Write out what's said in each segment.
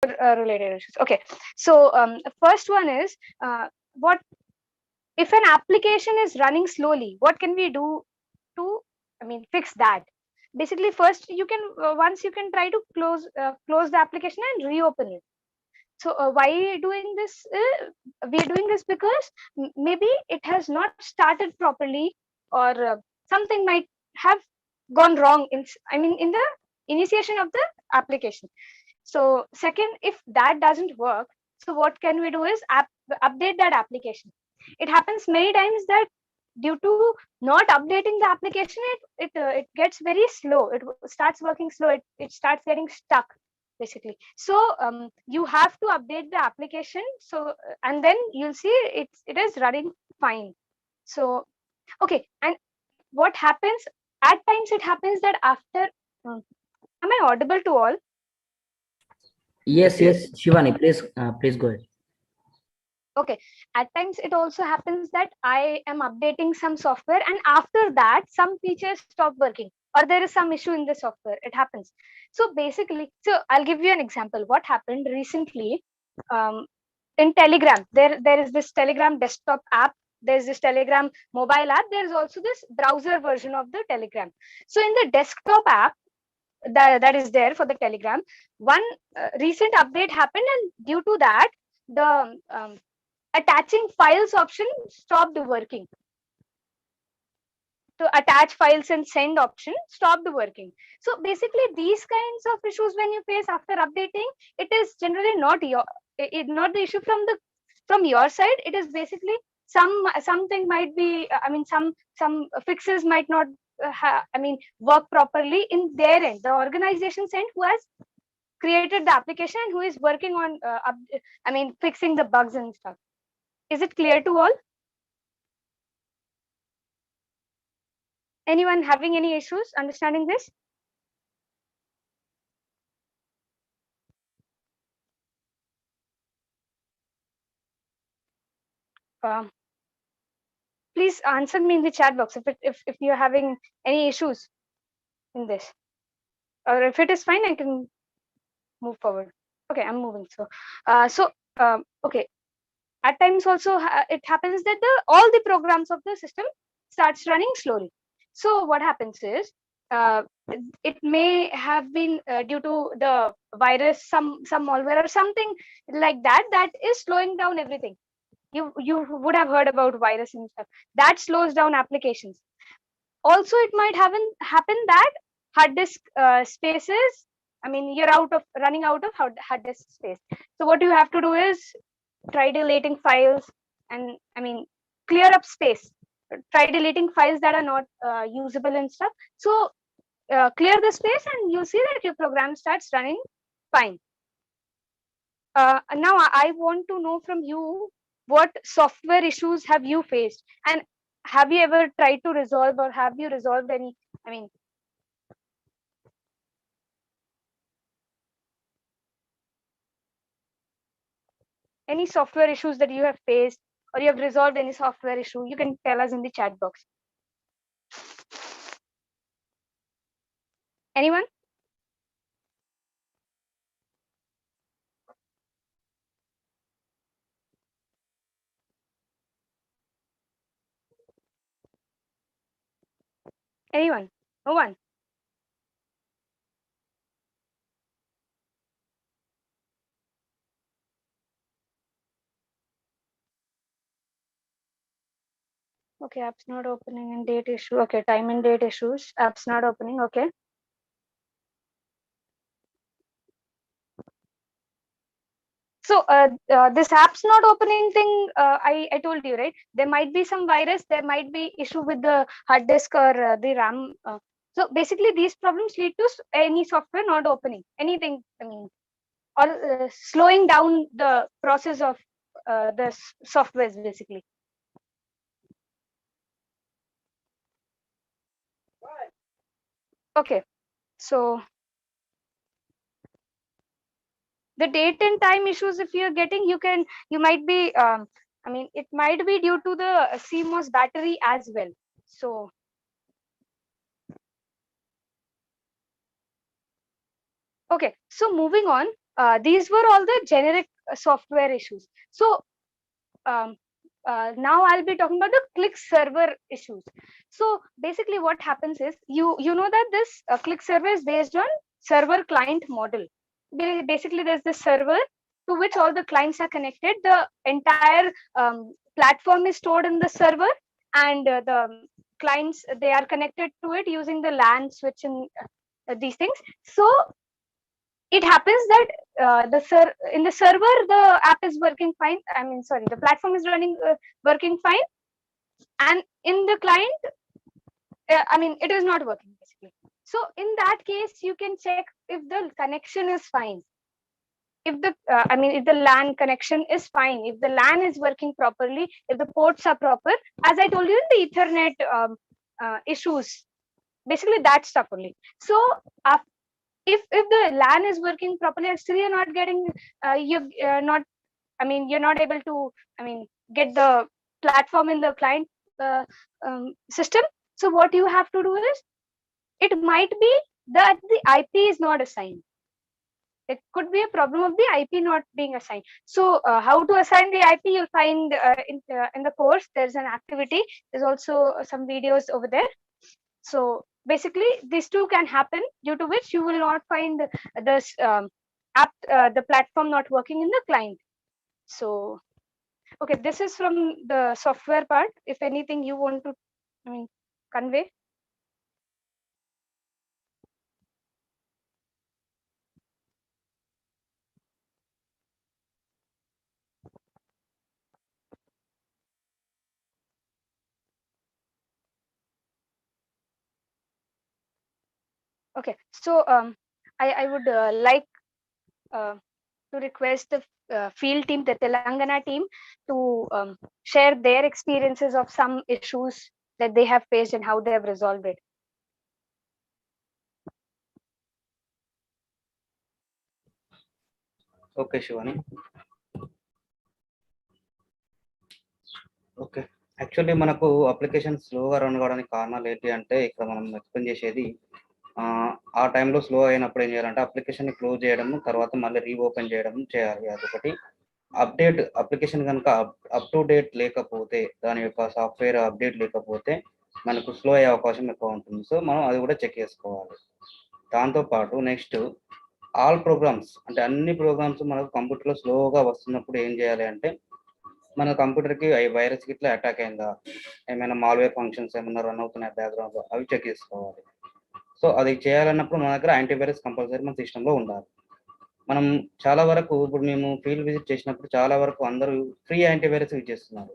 related issues. Okay, so first one is what if an application is running slowly? What can we do to, fix that? Basically, first you can once you can try to close the application and reopen it. So why doing this? We are doing this because maybe it has not started properly, or something might have gone wrong in the initiation of the application. So second, if that doesn't work, so what can we do is update that application. It happens many times that due to not updating the application, it gets very slow. It starts working slow. It starts getting stuck basically. So you have to update the application. So and then you'll see it is running fine. So okay, and what happens at times? It happens that after. Am I audible to all? Yes, yes, Shivani, please go ahead. Okay, at times it also happens that I am updating some software, and after that some features stop working, or there is some issue in the software. It happens. So basically, so I'll give you an example. What happened recently, um, in Telegram, there is this Telegram desktop app, there's this Telegram mobile app, there's also this browser version of the Telegram. So in the desktop app that is there for the Telegram, one recent update happened, and due to that, the attaching files option stopped working. To attach files and send option stopped working. So basically these kinds of issues when you face after updating, it is generally not not the issue from your side. It is basically something might be, some fixes might not work properly in their end, the organization's end, who has created the application and who is working on fixing the bugs and stuff. Is it clear to all? Anyone having any issues understanding this? Um, please answer me in the chat box if you're having any issues in this, or if it is fine, I can move forward. Okay, I'm moving. Okay. At times also it happens that all the programs of the system starts running slowly. So what happens is, uh, it may have been due to the virus, some malware or something like that is slowing down everything. You would have heard about virus and stuff that slows down applications. Also it might happen that hard disk spaces, you're running out of hard disk space. So what you have to do is try deleting files, and clear up space. Try deleting files that are not usable and stuff. So clear the space and you'll see that your program starts running fine. Now I want to know from you, what software issues have you faced, and have you ever tried to resolve, or have you resolved any, I mean, any software issues that you have faced, or you have resolved any software issue? You can tell us in the chat box. Anyone? Anyone? No one? Okay, app's not opening and date issue. Okay, time and date issues. App's not opening. Okay. So this app's not opening thing, I told you, right? There might be some virus, there might be issue with the hard disk or the RAM. So basically these problems lead to any software not opening, anything, or slowing down the process of the softwares basically. Okay, so the date and time issues, if you're getting, you might be, it might be due to the CMOS battery as well. So okay, so moving on, these were all the generic software issues. So now I'll be talking about the click server issues. So basically what happens is, you know that this click server is based on server client model. Basically there's this server to which all the clients are connected. The entire platform is stored in the server, and the clients, they are connected to it using the LAN switch and these things. So it happens that in the server the app is working fine, I mean, sorry, the platform is running working fine, and in the client, I mean, it is not working basically. So in that case, you can check if the connection is fine, if the I mean, if the LAN connection is fine, if the LAN is working properly, if the ports are proper, as I told you in the Ethernet issues, basically that stuff only. So if the LAN is working properly and still you're not getting you not, I mean, you're not able to, I mean, get the platform in the client system. So what you have to do is, it might be that the IP is not assigned. It could be a problem of the IP not being assigned. So how to assign the IP, you'll find in the course. There's an activity. There's also some videos over there. So basically, these two can happen, due to which you will not find this app, the platform not working in the client. So, okay, this is from the software part. If anything you want to, I mean, convey. Okay, so I would like to request the field team, the Telangana team, to share their experiences of some issues that they have faced and how they have resolved it. Okay Shivani. Okay, actually మనకు application స్లోగా run కావడానికి కారణాలు ఏంటి అంటే, ఇక్కడ మనం explain చేసేది ఆ టైంలో స్లో అయినప్పుడు ఏం చేయాలంటే అప్లికేషన్ని క్లోజ్ చేయడం, తర్వాత మళ్ళీ రీఓపెన్ చేయడం చేయాలి. అదొకటి. అప్లికేషన్ కనుక అప్ టు డేట్ లేకపోతే, దాని యొక్క సాఫ్ట్వేర్ అప్డేట్ లేకపోతే మనకు స్లో అయ్యే అవకాశం ఎక్కువ ఉంటుంది. సో మనం అది కూడా చెక్ చేసుకోవాలి. దాంతోపాటు నెక్స్ట్, ఆల్ ప్రోగ్రామ్స్, అంటే అన్ని ప్రోగ్రామ్స్ మనకు కంప్యూటర్లో స్లోగా వస్తున్నప్పుడు ఏం చేయాలి అంటే, మన కంప్యూటర్కి వైరస్ ఇట్లా అటాక్ అయిందా, ఏమైనా మాల్వేర్ ఫంక్షన్స్ ఏమైనా రన్ అవుతున్నాయి బ్యాక్గ్రౌండ్లో, అవి చెక్ చేసుకోవాలి. సో అది చేయాలన్నప్పుడు మన దగ్గర యాంటీవైరస్ కంపల్సరీ మన సిస్టంలో ఉండాలి. మనం చాలా వరకు, ఇప్పుడు మేము ఫీల్డ్ విజిట్ చేసినప్పుడు చాలా వరకు అందరూ ఫ్రీ యాంటీవైరస్ యూజ్ చేస్తున్నారు.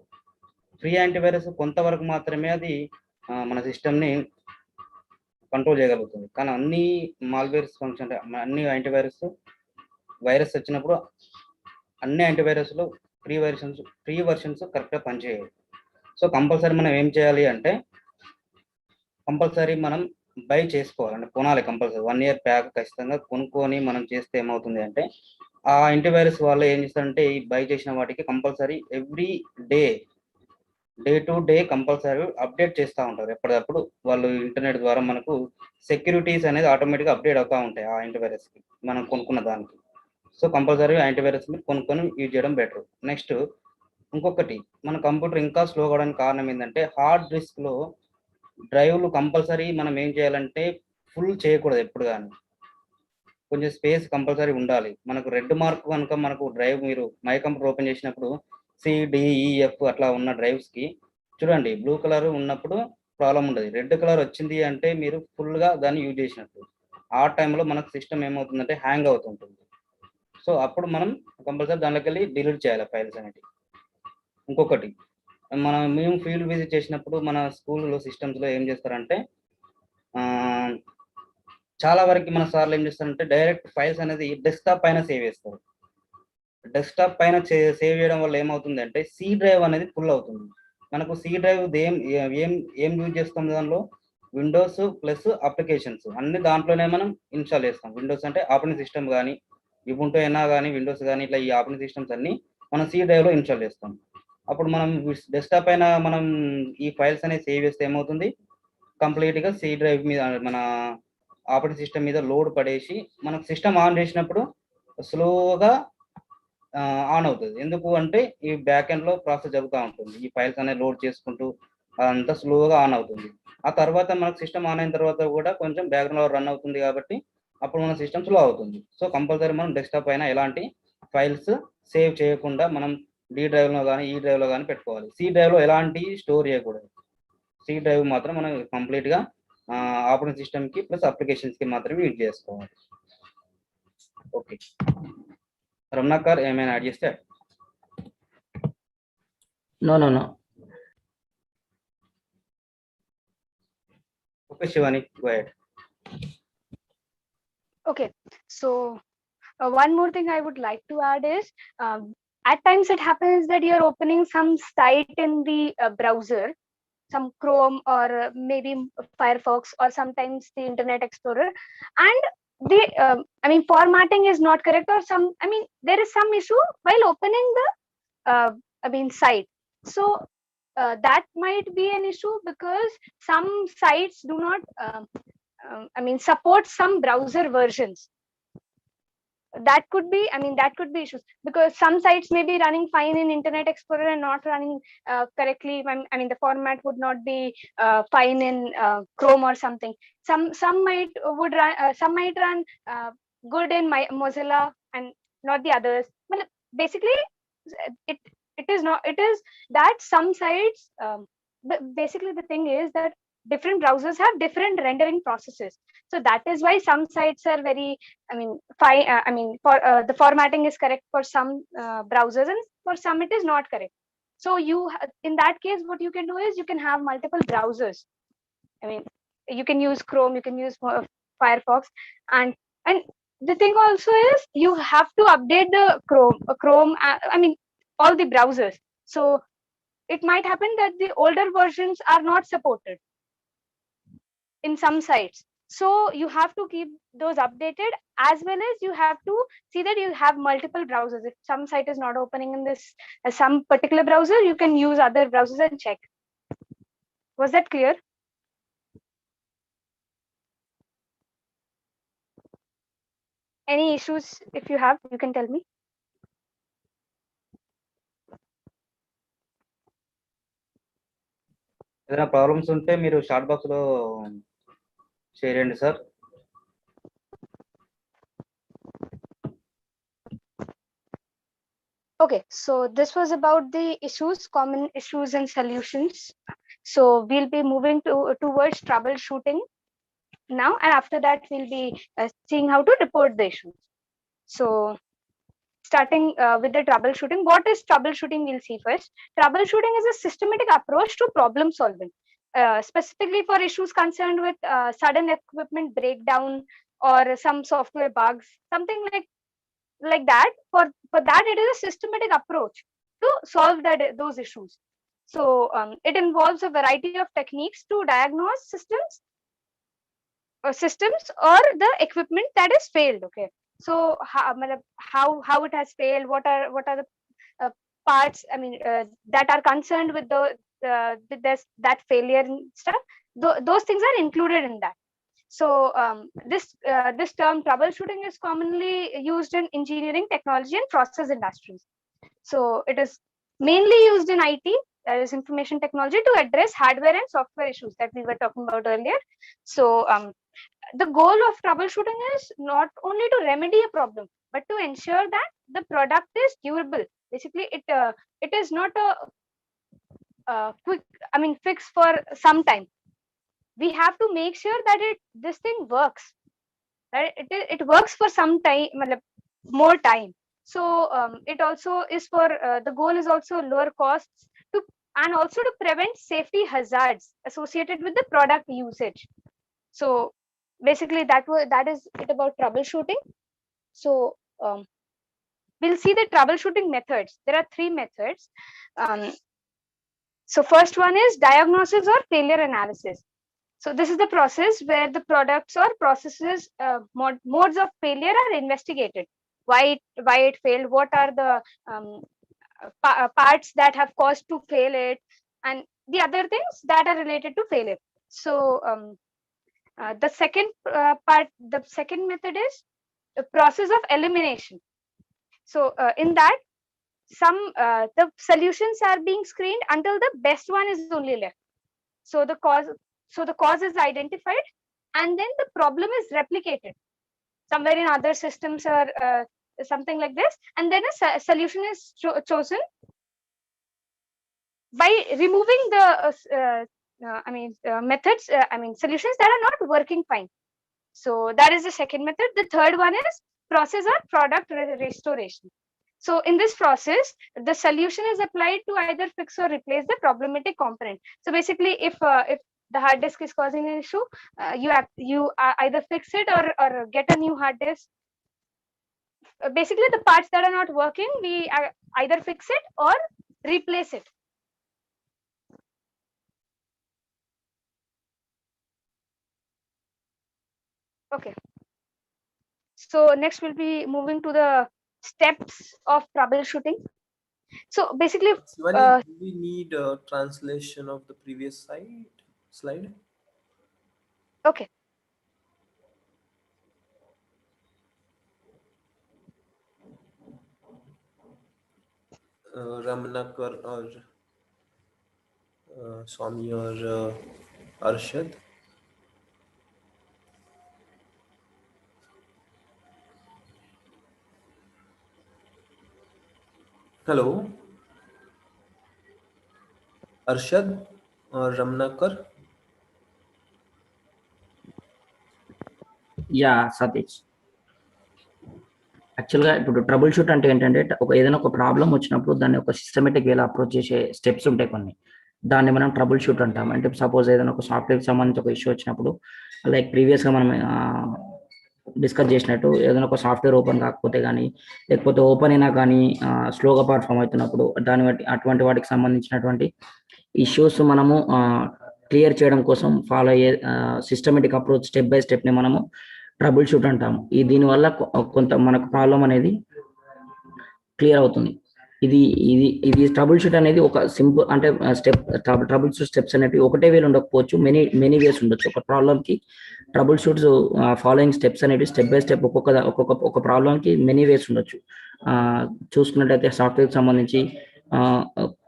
ఫ్రీ యాంటీవైరస్ కొంతవరకు మాత్రమే అది మన సిస్టమ్ని కంట్రోల్ చేయగలుగుతుంది. కానీ అన్ని మాల్వేర్స్ ఫంక్షన్, అన్ని యాంటీవైరస్ వైరస్ వచ్చినప్పుడు అన్ని యాంటీవైరస్లు ఫ్రీ వర్షన్స్ కరెక్ట్గా పనిచేయాలి. సో కంపల్సరీ మనం ఏం చేయాలి అంటే, కంపల్సరీ మనం బై చేసుకోవాలి, అంటే కొనాలి కంపల్సరీ. 1 year ప్యాక్ ఖచ్చితంగా కొనుక్కొని మనం చేస్తే ఏమవుతుంది అంటే, ఆ యాంటీవైరస్ వాళ్ళు ఏం చేస్తారంటే, ఈ బై చేసిన వాటికి compulsory every day to day compulsory update చేస్తూ ఉంటారు. ఎప్పటికప్పుడు వాళ్ళు ఇంటర్నెట్ ద్వారా మనకు సెక్యూరిటీస్ అనేది ఆటోమేటిక్గా అప్డేట్ అవుతూ ఉంటాయి ఆ యాంటీవైరస్కి, మనం కొనుక్కున్న దానికి. సో కంపల్సరీ యాంటీవైరస్ మీరు కొనుక్కొని యూజ్ చేయడం బెటర్. నెక్స్ట్ ఇంకొకటి, మన కంప్యూటర్ ఇంకా స్లో అవ్వడానికి కారణం ఏంటంటే, హార్డ్ డిస్క్లో డ్రైవ్లు కంపల్సరీ మనం ఏం చేయాలంటే ఫుల్ చేయకూడదు ఎప్పుడు కానీ, కొంచెం స్పేస్ కంపల్సరీ ఉండాలి. మనకు రెడ్ మార్క్ కనుక మనకు డ్రైవ్, మీరు మై కంప్యూటర్ ఓపెన్ చేసినప్పుడు CDEF అట్లా ఉన్న డ్రైవ్స్కి చూడండి, బ్లూ కలర్ ఉన్నప్పుడు ప్రాబ్లం ఉండదు. రెడ్ కలర్ వచ్చింది అంటే మీరు ఫుల్గా దాన్ని యూజ్ చేసినట్టు. ఆ టైంలో మనకు సిస్టమ్ ఏమవుతుందంటే హ్యాంగ్ అవుతుంటుంది. సో అప్పుడు మనం కంపల్సరీ దాంట్లోకి వెళ్ళి డిలీట్ చేయాలి ఫైల్స్ అనేవి. ఇంకొకటి, మేము ఫీల్డ్ విజిట్ చేసినప్పుడు మన స్కూల్లో సిస్టమ్స్లో ఏం చేస్తారంటే, చాలా వరకు మన సార్లు ఏం చేస్తారంటే డైరెక్ట్ ఫైల్స్ అనేది డెస్క్టాప్ పైన సేవ్ చేస్తారు. డెస్క్టాప్ పైన సేవ్ చేయడం వల్ల ఏమవుతుంది అంటే, సి డ్రైవ్ అనేది ఫుల్ అవుతుంది. మనకు సి డ్రైవ్ ఏం యూజ్ చేస్తాం, దానిలో విండోస్ ప్లస్ అప్లికేషన్స్ అన్ని దాంట్లోనే మనం ఇన్స్టాల్ చేస్తాం. విండోస్ అంటే ఆపరేటింగ్ సిస్టమ్ కానీ, ubuntu అయినా కానీ, విండోస్ కానీ, ఇట్లా ఈ ఆపరేటింగ్ సిస్టమ్స్ అన్ని మనం సి డ్రైవ్లో ఇన్స్టాల్ చేస్తాం. అప్పుడు మనం డెస్క్టాప్ పైన మనం ఈ ఫైల్స్ అనేది సేవ్ చేస్తే ఏమవుతుంది, కంప్లీట్గా సి డ్రైవ్ మీద మన ఆపరేటింగ్ సిస్టమ్ మీద లోడ్ పడేసి మనకు సిస్టమ్ ఆన్ చేసినప్పుడు స్లోగా ఆన్ అవుతుంది. ఎందుకు అంటే ఈ బ్యాక్ ఎండ్ లో ప్రాసెస్ జరుగుతూ ఉంటుంది, ఈ ఫైల్స్ అనేది లోడ్ చేసుకుంటూ అదంతా స్లోగా ఆన్ అవుతుంది. ఆ తర్వాత మనకు సిస్టమ్ ఆన్ అయిన తర్వాత కూడా కొంచెం బ్యాక్గ్రౌండ్ లో రన్ అవుతుంది కాబట్టి అప్పుడు మన సిస్టమ్ స్లో అవుతుంది. సో కంపల్సరీ మనం డెస్క్టాప్ పైన ఎలాంటి ఫైల్స్ సేవ్ చేయకుండా మనం డి డ్రైవ్ లో కానీ ఈ డ్రైవ్ లో కానీ పెట్టుకోవాలి. సి డ్రైవ్ లో ఎలాంటి స్టోర్ చేయకూడదు. సి డ్రైవ్ మాత్రం మనం కంప్లీట్ గా ఆపరేటింగ్ సిస్టమ్ కి ప్లస్ అప్లికేషన్స్ కి మాత్రమే యూజ్ చేసుకోవాలి. ఓకే, రమణాకర్ ఏమైనా యాడ్ చేస్తే? No, no, no. Okay, Shivani, go ahead. Okay, so one more thing I would like to add is at times it happens that you're opening some site in the browser, some Chrome or maybe Firefox or sometimes the Internet Explorer, and the formatting is not correct, or there is some issue while opening the site. So that might be an issue because some sites do not support some browser versions. That could be issues because some sites may be running fine in Internet Explorer and not running correctly. The format would not be fine in Chrome or something. Some might run good in Mozilla and not the others. Well, basically it is that some sites basically the thing is that different browsers have different rendering processes. So that is why some sites are very the formatting is correct for some browsers and for some it is not correct. So in that case what you can do is you can have multiple browsers. You can use Chrome, you can use Firefox, and the thing also is you have to update the Chrome all the browsers. So it might happen that the older versions are not supported in some sites. So you have to keep those updated, as well as you have to see that you have multiple browsers. If some site is not opening in this some particular browser, you can use other browsers and check. Was that clear? Any issues? If you have, you can tell me. ఏదైనా problems ఉంటే మీరు short box లో share చేయండి sir. Okay, so this was about the common issues and solutions. So we'll be moving towards troubleshooting now, and after that we'll be seeing how to report the issues. So starting with the troubleshooting, what is troubleshooting? We'll see first. Troubleshooting is a systematic approach to problem solving, specifically for issues concerned with sudden equipment breakdown or some software bugs, something like that. For that, it is a systematic approach to solve those issues. So it involves a variety of techniques to diagnose systems or the equipment that is failed. Okay, so how it has failed, what are the parts that are concerned with that failure and stuff. Those things are included in that. So this term troubleshooting is commonly used in engineering, technology, and process industries. So it is mainly used in IT, that is information technology, to address hardware and software issues that we were talking about earlier. So the goal of troubleshooting is not only to remedy a problem, but to ensure that the product is durable. Basically, it is not a quick fix for some time. We have to make sure that this thing works, that it works for some time, more time. So it also is for the goal is also lower costs and also to prevent safety hazards associated with the product usage. So basically that is it about troubleshooting. So we'll see the troubleshooting methods. There are 3 methods. So first one is diagnosis or failure analysis. So this is the process where the products or processes modes of failure are investigated. Why it failed, what are the parts that have caused to fail it, and the other things that are related to failure. So the second method is the process of elimination. So in that, the solutions are being screened until the best one is only left. So the cause is identified, and then the problem is replicated somewhere in other systems or something like this, and then a solution is chosen by removing the methods, solutions that are not working fine. So that is the second method. The third one is process or product restoration. So in this process, the solution is applied to either fix or replace the problematic component. So basically, if the hard disk is causing an issue, you either fix it or get a new hard disk. Basically, the parts that are not working, we either fix it or replace it. Okay. So next we'll be moving to the steps of troubleshooting. So basically, Shivani, do we need a translation of the previous slide? okay. Ramnakar or Swami or Arshad? Hello? Arshad or Ramnakar? Yeah Satish. యాక్చువల్గా ఇప్పుడు trouble shoot అంటే ఏంటంటే ఏదైనా ఒక problem వచ్చినప్పుడు దాన్ని ఒక systematic వేలో అప్రోచ్ చేసే స్టెప్స్ ఉంటాయి కొన్ని. దాన్ని మనం ట్రబుల్ షూట్ అంటాం. అంటే సపోజ్ ఏదైనా ఒక సాఫ్ట్వేర్కి సంబంధించి ఒక ఇష్యూ వచ్చినప్పుడు, లైక్ ప్రీవియస్గా మనం డిస్కస్ చేసినట్టు ఏదైనా ఒక సాఫ్ట్వేర్ ఓపెన్ కాకపోతే కానీ, లేకపోతే ఓపెన్ అయినా కానీ స్లోగా పర్ఫామ్ అవుతున్నప్పుడు దాన్ని బట్టి అటువంటి వాటికి సంబంధించినటువంటి ఇష్యూస్ మనము క్లియర్ చేయడం కోసం ఫాలో అయ్యే systematic approach step by stepney మనము ట్రబుల్ షూట్ అంటాము. దీనివల్ల కొంత మనకు ప్రాబ్లం అనేది క్లియర్ అవుతుంది. ఇది ట్రబుల్ షూట్ అనేది ఒక సింపుల్ అంటే ట్రబుల్ షూట్ స్టెప్స్ అనేవి ఒకటే వేలు ఉండకపోవచ్చు, మెనీ వేస్ ఉండొచ్చు. ఒక ప్రాబ్లంకి ట్రబుల్ షూట్స్ ఫాలోయింగ్ స్టెప్స్ అనేవి స్టెప్ బై స్టెప్ ఒక్కొక్క ప్రాబ్లంకి మెనీ వేస్ ఉండొచ్చు. చూసుకున్నట్టయితే సాఫ్ట్వేర్కి సంబంధించి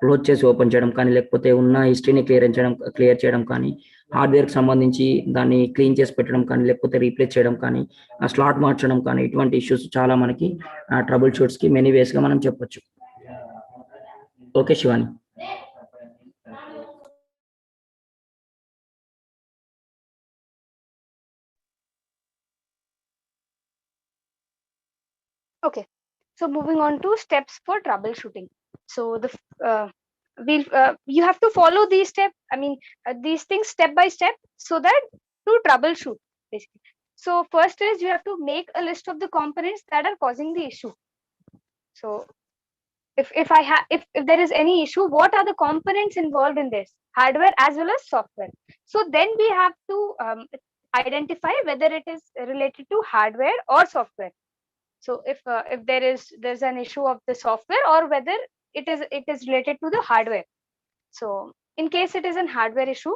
క్లోజ్ చేసి ఓపెన్ చేయడం కానీ, లేకపోతే ఉన్న హిస్టరీని క్లియర్ చేయడం కానీ, హార్డ్వేర్కి సంబంధించి దాన్ని క్లీన్ చేసి పెట్టడం కానీ, లేకపోతే రీప్లేస్ చేయడం కానీ, స్లాట్ మార్చడం కానీ, ఇటువంటి ఇష్యూస్ చాలా మనకి ట్రబుల్ షూట్స్కి మెనీ వేస్గా మనం చెప్పొచ్చు. Okay Shivani. Okay. So moving on to steps for troubleshooting. So you have to follow these steps. These things step by step, so that to troubleshoot basically. So first is you have to make a list of the components that are causing the issue. So if there is any issue, what are the components involved in this, hardware as well as software? So then we have to identify whether it is related to hardware or software. So if there's an issue of the software, or whether it is related to the hardware. So in case it is an hardware issue,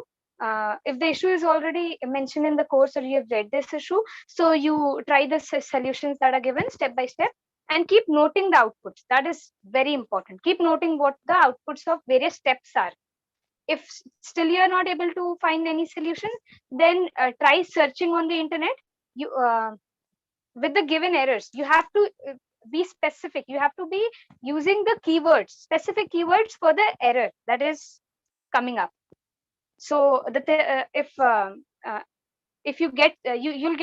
if the issue is already mentioned in the course or you have read this issue, so you try the solutions that are given step by step and keep noting the outputs. That is very important. Keep noting what the outputs of various steps are. If still you are not able to find any solution, then try searching on the internet. You with the given errors, you have to be specific. You have to be using the keywords, specific keywords for the error that is coming up. So if you get you'll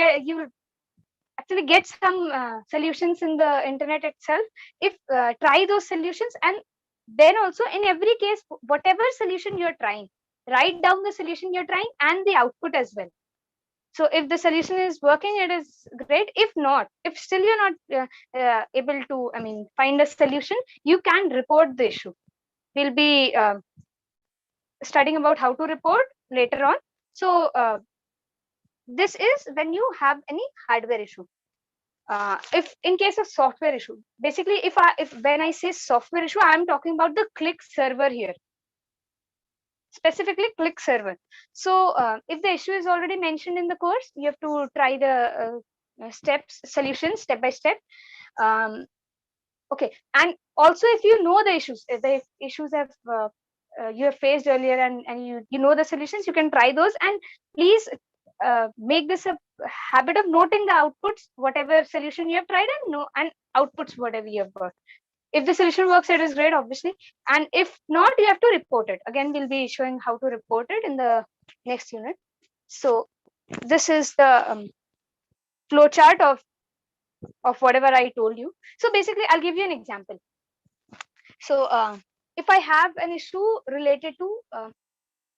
actually get some solutions in the internet itself. If try those solutions, and then also in every case, whatever solution you're trying, write down the solution you're trying and the output as well. So if the solution is working, it is great. If not, if still you're not able to find a solution, you can report the issue. We'll be studying about how to report later on. So this is when you have any hardware issue. If in case of software issue, basically if when I say software issue, I'm talking about the click server here, specifically click server. So if the issue is already mentioned in the course, you have to try the solutions step by step. Okay, and also if you know the issues have you have faced earlier, and you know the solutions, you can try those. And please make this a habit of noting the outputs, whatever solution you have tried, and outputs whatever you have got. If the solution works, it is great, obviously, and if not, you have to report it. Again, we'll be showing how to report it in the next unit. So this is the flow chart of whatever I told you. So basically, I'll give you an example. So if I have an issue related to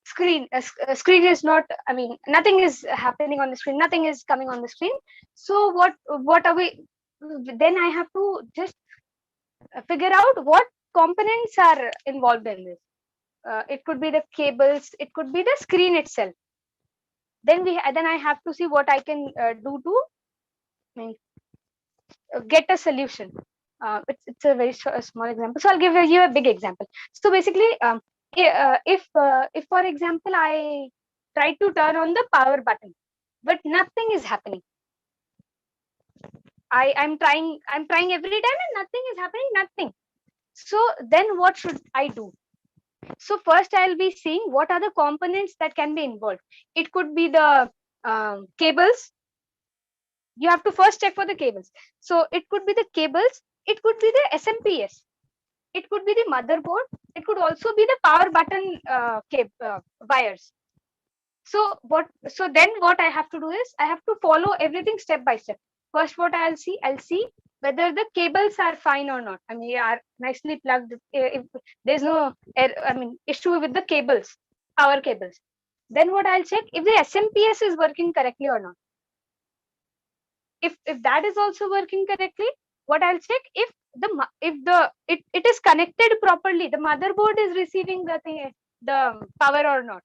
screen, a screen is not, I mean, nothing is happening on the screen, nothing is coming on the screen. So what are we? Then I have to just figure out what components are involved in this. It could be the cables, it could be the screen itself. Then I have to see what I can do to, I mean, get a solution. It's a very small example, so I'll give you a big example. So basically, if for example I try to turn on the power button, but nothing is happening. I'm trying every time and nothing is happening, nothing. So then what should I do? So first I'll be seeing what are the components that can be involved. It could be the cables. You have to first check for the cables. So it could be the cables, it could be the SMPS, it could be the motherboard, it could also be the power button wires. So then what I have to do is I have to follow everything step by step. First, what I'll see whether the cables are fine or not. I mean, they are nicely plugged. If there's no issue with the cables, power cables. Then what I'll check if the SMPS is working correctly or not. If that is also working correctly, what I'll check if it is connected properly, the motherboard is receiving the power or not.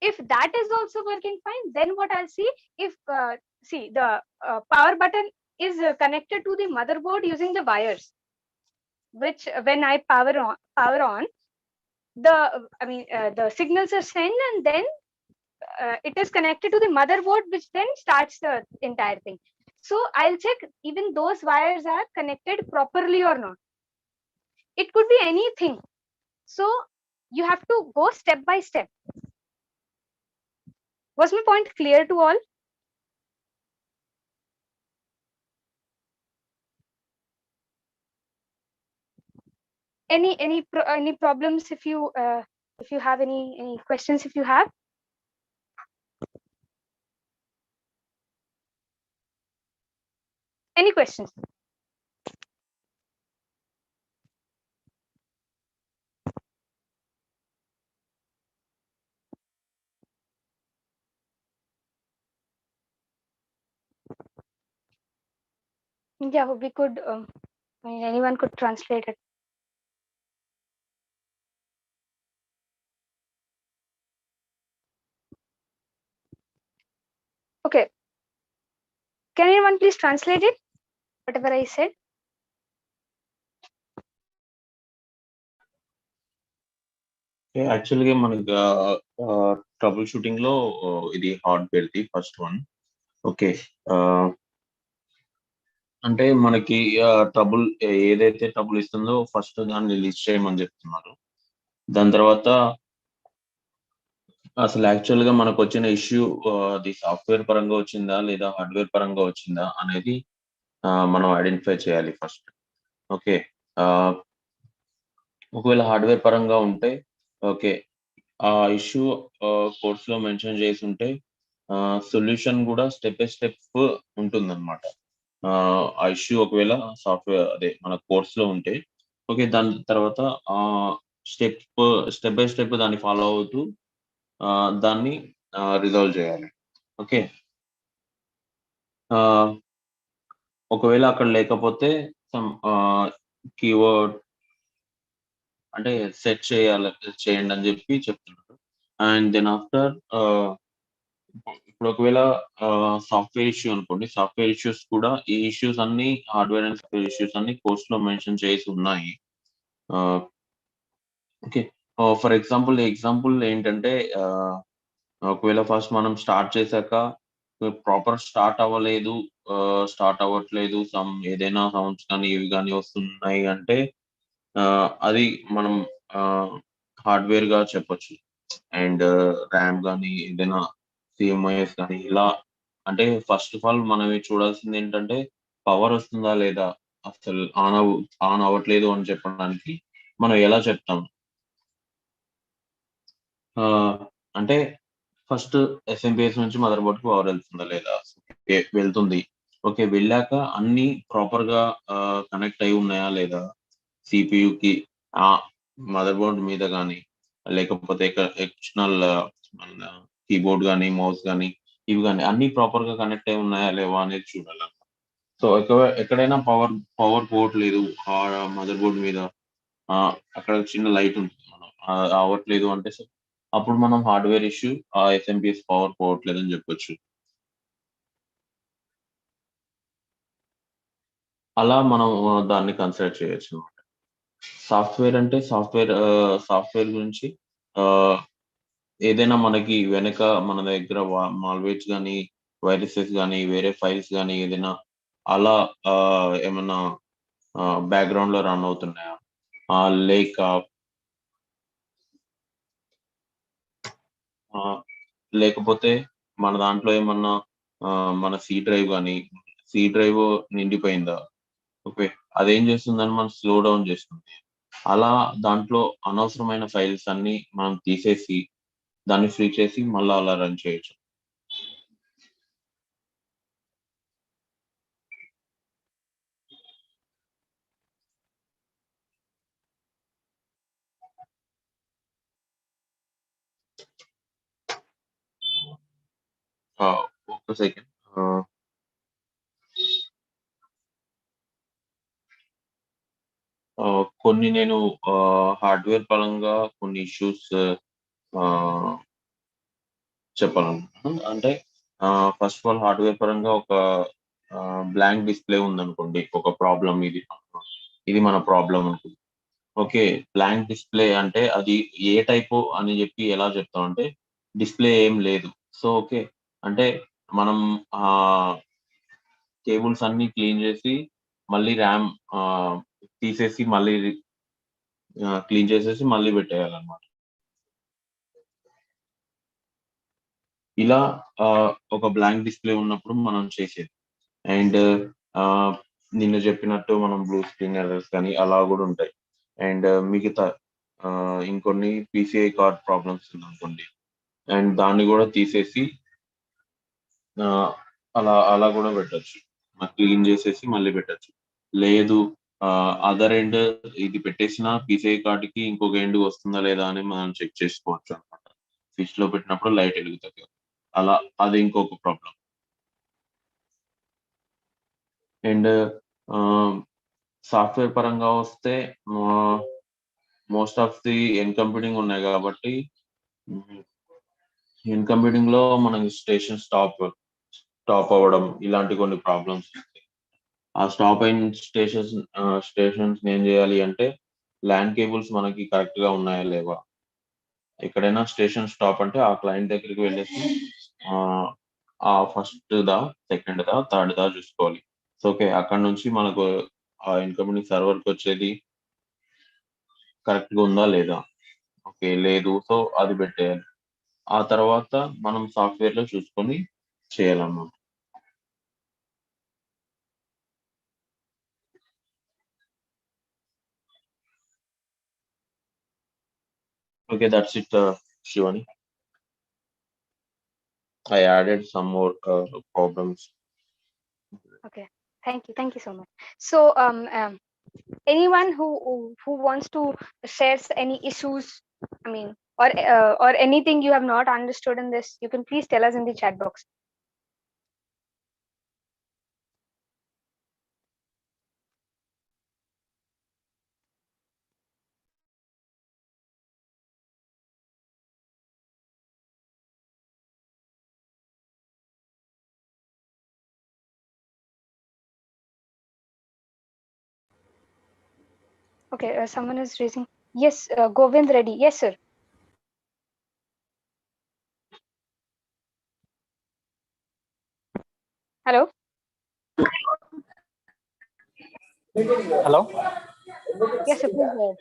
If that is also working fine, then what I'll see if the power button is connected to the motherboard using the wires, which when I power on the signals are sent, and then it is connected to the motherboard, which then starts the entire thing. So I'll check even those wires are connected properly or not. It could be anything. So you have to go step by step. Was my point clear to all? Any problems? If you have any questions, if you have. Any questions? Yeah, we could. Anyone could translate it. Okay. Can anyone please translate it? Whatever I said. యాక్చువల్గా మనకి trouble shooting లో ఇది hardware the first one. Okay, అంటే మనకి trouble ఏదైతే trouble ఇస్తుందో first దాన్ని list చేయమని చెప్తున్నారు. దాని తర్వాత అసలు యాక్చువల్ గా మనకు వచ్చిన ఇష్యూ అది సాఫ్ట్వేర్ పరంగా వచ్చిందా లేదా హార్డ్వేర్ పరంగా వచ్చిందా అనేది మనం ఐడెంటిఫై చేయాలి ఫస్ట్. ఓకే, ఒకవేళ హార్డ్వేర్ పరంగా ఉంటే ఓకే, ఆ ఇష్యూ కోర్స్ లో మెన్షన్ చేసి ఉంటే సొల్యూషన్ కూడా స్టెప్ బై స్టెప్ ఉంటుందన్నమాట. ఆ ఇష్యూ ఒకవేళ సాఫ్ట్వేర్ అదే మన కోర్స్ లో ఉంటే ఓకే, దాని తర్వాత ఆ స్టెప్ బై స్టెప్ దాన్ని ఫాలో అవుతూ దాన్ని రిజాల్వ్ చేయాలి. ఓకే, ఒకవేళ అక్కడ లేకపోతే సమ్ కీవర్డ్ అంటే సెట్ చేయండి అని చెప్పి చెప్తున్నారు. అండ్ దెన్ ఆఫ్టర్ ఇప్పుడు ఒకవేళ సాఫ్ట్వేర్ ఇష్యూ అనుకోండి, సాఫ్ట్వేర్ ఇష్యూస్ కూడా ఈ ఇష్యూస్ అన్ని హార్డ్వేర్ అండ్ సాఫ్ట్వేర్ ఇష్యూస్ అన్ని కోర్స్ లో మెన్షన్ చేసి ఉన్నాయి. ఓకే, ఫర్ ఎగ్జాంపుల్ ఏంటంటే ఒకవేళ ఫస్ట్ మనం స్టార్ట్ చేశాక ప్రాపర్ స్టార్ట్ అవ్వలేదు స్టార్ట్ అవ్వట్లేదు, ఏదైనా సౌండ్స్ కానీ ఇవి కానీ వస్తున్నాయి అంటే అది మనం హార్డ్వేర్ గా చెప్పొచ్చు. అండ్ ర్యామ్ కానీ ఏదైనా సిఎంఐఎస్ కానీ ఇలా, అంటే ఫస్ట్ ఆఫ్ ఆల్ మనం చూడాల్సింది ఏంటంటే పవర్ వస్తుందా లేదా, అసలు ఆన్ అవ్వట్లేదు అని చెప్పడానికి మనం ఎలా చెప్తాం? అంటే ఫస్ట్ ఎస్ఎంపిఎస్ నుంచి మదర్ బోర్డ్ కి పవర్ వెళ్తుందా లేదా? వెళ్తుంది. ఓకే, వెళ్ళాక అన్ని ప్రాపర్ గా కనెక్ట్ అయి ఉన్నాయా లేదా సిపియుకి, ఆ మదర్ బోర్డ్ మీద కానీ, లేకపోతే ఎక్స్టర్నల్ కీబోర్డ్ కానీ మౌస్ కానీ ఇవి కానీ అన్ని ప్రాపర్ గా కనెక్ట్ అయి ఉన్నాయా లేవా అనేది చూడాలి. సో ఎక్కడైనా పవర్ పోవట్లేదు ఆ మదర్ బోర్డ్ మీద, అక్కడ చిన్న లైట్ ఉంటుంది, మనం అవ్వట్లేదు అంటే అప్పుడు మనం హార్డ్వేర్ ఇష్యూ, ఆ ఎస్ఎంపిఎస్ పవర్ పోవట్లేదు అని చెప్పొచ్చు. అలా మనం దాన్ని కన్సిడర్ చేయొచ్చు. సాఫ్ట్వేర్ అంటే సాఫ్ట్వేర్ గురించి ఏదైనా మనకి వెనక మన దగ్గర మాల్వేర్స్ కానీ వైరసెస్ కానీ వేరే ఫైల్స్ కానీ ఏదైనా అలా ఏమన్నా బ్యాక్గ్రౌండ్ లో రన్ అవుతున్నాయా, లేక లేకపోతే మన దాంట్లో ఏమన్నా మన సి డ్రైవ్ నిండిపోయిందా, ఓకే, అదేం చేస్తుందని మనం స్లో డౌన్ చేస్తుంది. అలా దాంట్లో అనవసరమైన ఫైల్స్ అన్ని మనం తీసేసి దాన్ని ఫ్రీ చేసి మళ్ళీ అలా రన్ చేయొచ్చు. ఒక్క సెకండ్. కొన్ని నేను హార్డ్వేర్ పరంగా కొన్ని ఇష్యూస్ చెప్పాలనుకుంటున్నాను. అంటే ఫస్ట్ ఆఫ్ ఆల్ హార్డ్వేర్ పరంగా ఒక బ్లాంక్ డిస్ప్లే ఉందనుకోండి, ఒక ప్రాబ్లం ఇది మన ప్రాబ్లం అనుకుంది. ఓకే, బ్లాంక్ డిస్ప్లే అంటే అది ఏ టైపు అని చెప్పి ఎలా చెప్తాం అంటే డిస్ప్లే ఏం లేదు. సో ఓకే, అంటే మనం కేబుల్స్ అన్ని క్లీన్ చేసి మళ్ళీ ర్యామ్ తీసేసి మళ్ళీ క్లీన్ చేసేసి మళ్ళీ పెట్టేయాలన్నమాట. ఇలా ఒక బ్లాంక్ డిస్ప్లే ఉన్నప్పుడు మనం చేసేది. అండ్ నిన్న చెప్పినట్టు మనం బ్లూ స్క్రీన్ ఎర్రర్స్ కానీ అలా కూడా ఉంటాయి. అండ్ మిగతా ఇంకొన్ని పీసీఐ కార్డ్ ప్రాబ్లమ్స్ ఉందనుకోండి, అండ్ దాన్ని కూడా తీసేసి అలా కూడా పెట్టచ్చు, క్లీన్ చేసేసి మళ్ళీ పెట్టచ్చు. లేదు అదర్ ఎండ్ ఇది పెట్టేసిన పీసీఐ కార్డుకి ఇంకొక ఎండ్ వస్తుందా లేదా అని మనం చెక్ చేసుకోవచ్చు అనమాట. స్విచ్ లో పెట్టినప్పుడు లైట్ వెలుగుతుంది, అలా అది ఇంకొక ప్రాబ్లం. అండ్ సాఫ్ట్వేర్ పరంగా వస్తే most of the N computing ఉన్నాయి కాబట్టి ఎన్ కంప్యూటింగ్ లో మనకి స్టేషన్ స్టాప్ అవ్వడం ఇలాంటి కొన్ని ప్రాబ్లమ్స్ ఉంటాయి. ఆ స్టాప్ అయిన స్టేషన్స్ ఏం చేయాలి అంటే ల్యాన్ కేబుల్స్ మనకి కరెక్ట్ గా ఉన్నాయా లేవా, ఎక్కడైనా స్టేషన్ స్టాప్ అంటే ఆ క్లయింట్ దగ్గరికి వెళ్ళేసి ఆ ఫస్ట్ దా సెకండ్ దా థర్డ్ దా చూసుకోవాలి. సో ఓకే, అక్కడ నుంచి మనకు ఆ ఇన్కమింగ్ సర్వర్ కి వచ్చేది కరెక్ట్ గా ఉందా లేదా, ఓకే లేదు, సో అది పెట్టేయాలి. ఆ తర్వాత మనం సాఫ్ట్వేర్ లో చూసుకొని చేయాలన్నమాట. Okay, that's it, Shivani. I added some more problems. Okay, thank you so much. So anyone who wants to share any issues, I mean, or anything you have not understood in this, you can please tell us in the chat box. Okay, someone is raising. Yes, Govind Reddy. Yes, sir. Hello. Hello. Yes, sir, please go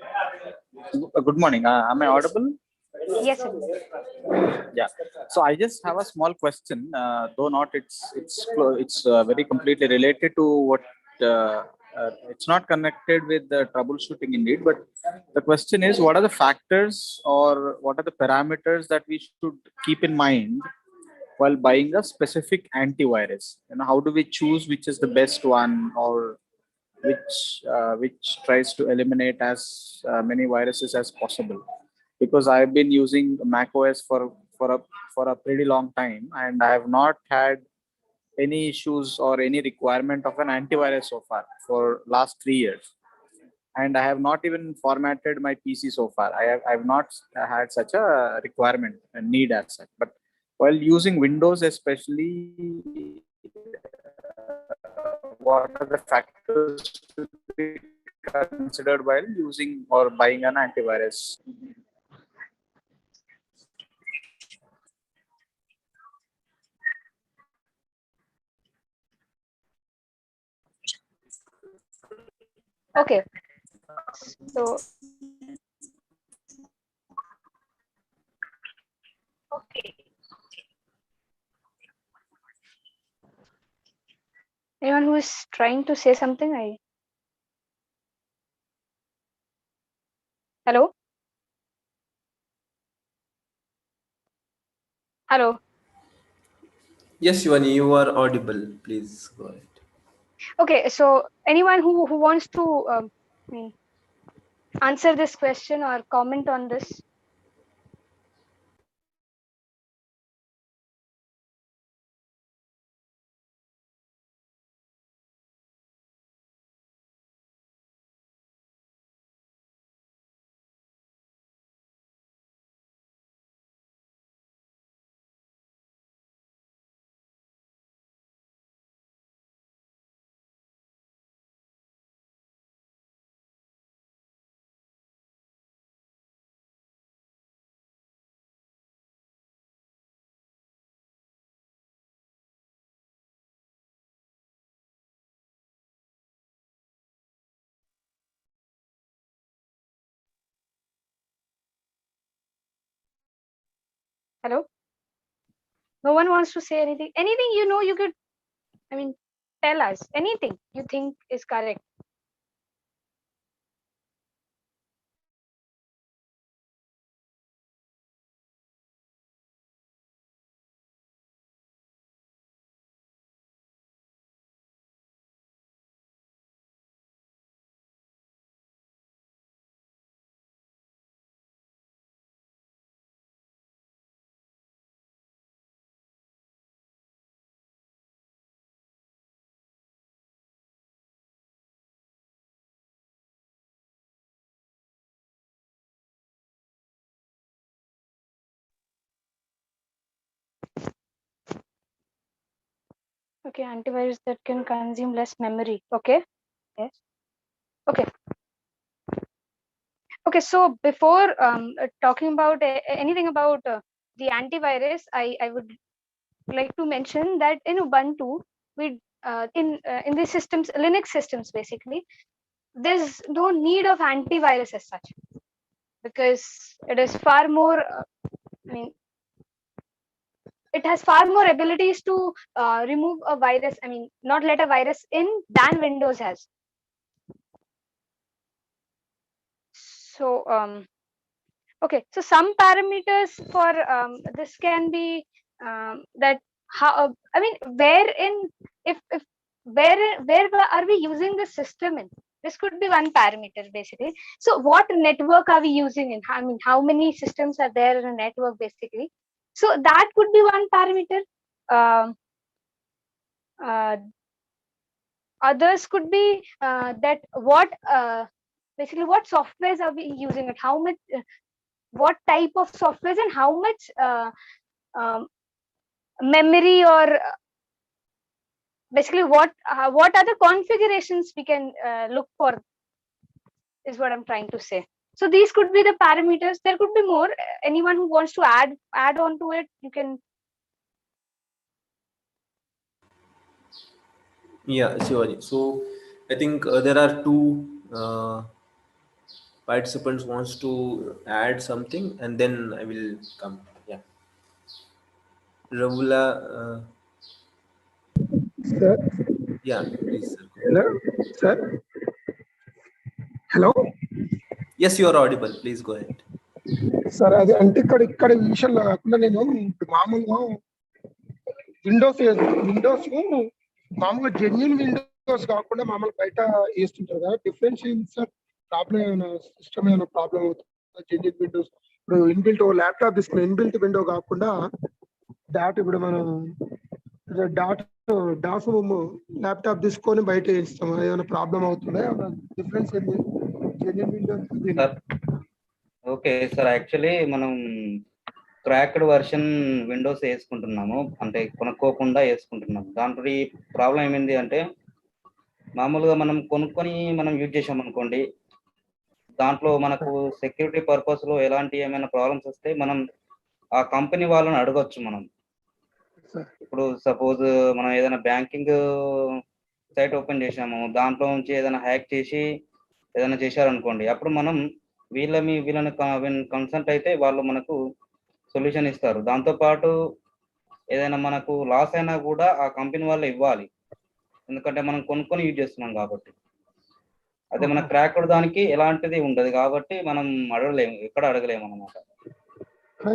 ahead. Good morning. Am I audible? Yes, sir, please. Yeah. So I just have a small question, though not it's very completely related to what. It's not connected with the troubleshooting indeed, but the question is, what are the factors or what are the parameters that we should keep in mind while buying a specific antivirus? You know, how do we choose which is the best one, or which tries to eliminate as many viruses as possible? Because I've been using Mac OS for a pretty long time, and I have not had any issues or any requirement of an antivirus so far for last 3 years. And I have not even formatted my PC so far. I have not had such a requirement and need as such. But while using Windows, especially, what are the factors to be considered while using or buying an antivirus? Okay, so anyone who is trying to say something, hello, hello. Yes, Shivani, you are audible. Please go ahead. Okay, so anyone who wants to I mean, answer this question or comment on this? Hello? No one wants to say anything. Anything you could, I mean, tell us. Anything you think is correct. Okay, antivirus that can consume less memory. Okay. Yes. Okay. Okay. So before talking about anything about the antivirus, I would like to mention that in Ubuntu, we in the systems, Linux systems, basically, there's no need of antivirus as such, because it is far more. I mean, it has far more abilities to remove a virus. I mean, not let a virus in than Windows has. So okay, so some parameters for this can be that how I mean, where in if where are we using the system in? This could be one parameter basically. So what network are we using in? I mean, how many systems are there in a network basically? So that could be one parameter. Um, uh, Others could be that what basically what softwares are we using it? How much? What type of softwares and how much um, memory or basically what are the configurations we can look for is what I'm trying to say. So these could be the parameters. There could be more. Anyone who wants to add on to it, you can. Yeah, Shivani. So I think there are two participants wants to add something, and then I will come. Yeah, Ravula. Sir, Yeah, please, sir. hello, sir, hello, Yes, you are audible. Please go ahead. Sir అది అంటే ఇక్కడ ఈ విషయంలో కాకుండా నేను మామూలుగా Windows మామూలుగా genuine Windows కాకుండా మామూలు బయట వేస్తుంటారు కదా, డిఫరెన్స్ ఏంటి సార్? ప్రాబ్లం ఏమైనా సిస్టమ్ ఏమైనా ప్రాబ్లం అవుతుంది? జెన్యున్ విండోస్ ఇప్పుడు ఇన్బిల్ట్ ల్యాప్టాప్ తీసుకున్న ఇన్బిల్ట్ విండో కాకుండా ఇప్పుడు మనం డాస్ ల్యాప్టాప్ తీసుకొని బయట వేస్తాం, ఏమైనా ప్రాబ్లం అవుతుందా? డిఫరెన్స్ ఏంటి genuine Windows? Okay sir, actually మనం క్రాక్డ్ వర్షన్ విండోస్ వేసుకుంటున్నాము, అంటే కొనుక్కోకుండా వేసుకుంటున్నాము. దాంట్లో ఈ ప్రాబ్లం ఏమైంది అంటే, మామూలుగా మనం కొనుక్కొని మనం యూజ్ చేసాం అనుకోండి, దాంట్లో మనకు సెక్యూరిటీ పర్పస్ లో ఎలాంటి ఏమైనా ప్రాబ్లమ్స్ వస్తే మనం ఆ కంపెనీ వాళ్ళని అడగొచ్చు. మనం ఇప్పుడు సపోజ్ మనం ఏదైనా బ్యాంకింగ్ సైట్ ఓపెన్ చేసాము, దాంట్లో నుంచి ఏదైనా హ్యాక్ చేసి ఏదైనా చేశారనుకోండి, అప్పుడు మనం వీళ్ళని కన్సల్ట్ అయితే వాళ్ళు మనకు సొల్యూషన్ ఇస్తారు. దాంతోపాటు ఏదైనా మనకు లాస్ అయినా కూడా ఆ కంపెనీ వాళ్ళు ఇవ్వాలి, ఎందుకంటే మనం కొనుక్కొని యూజ్ చేస్తున్నాం కాబట్టి. అదే మన క్రాక్డ్ దానికి ఎలాంటిది ఉండదు కాబట్టి మనం అడగలేము, ఎక్కడ అడగలేము అనమాట.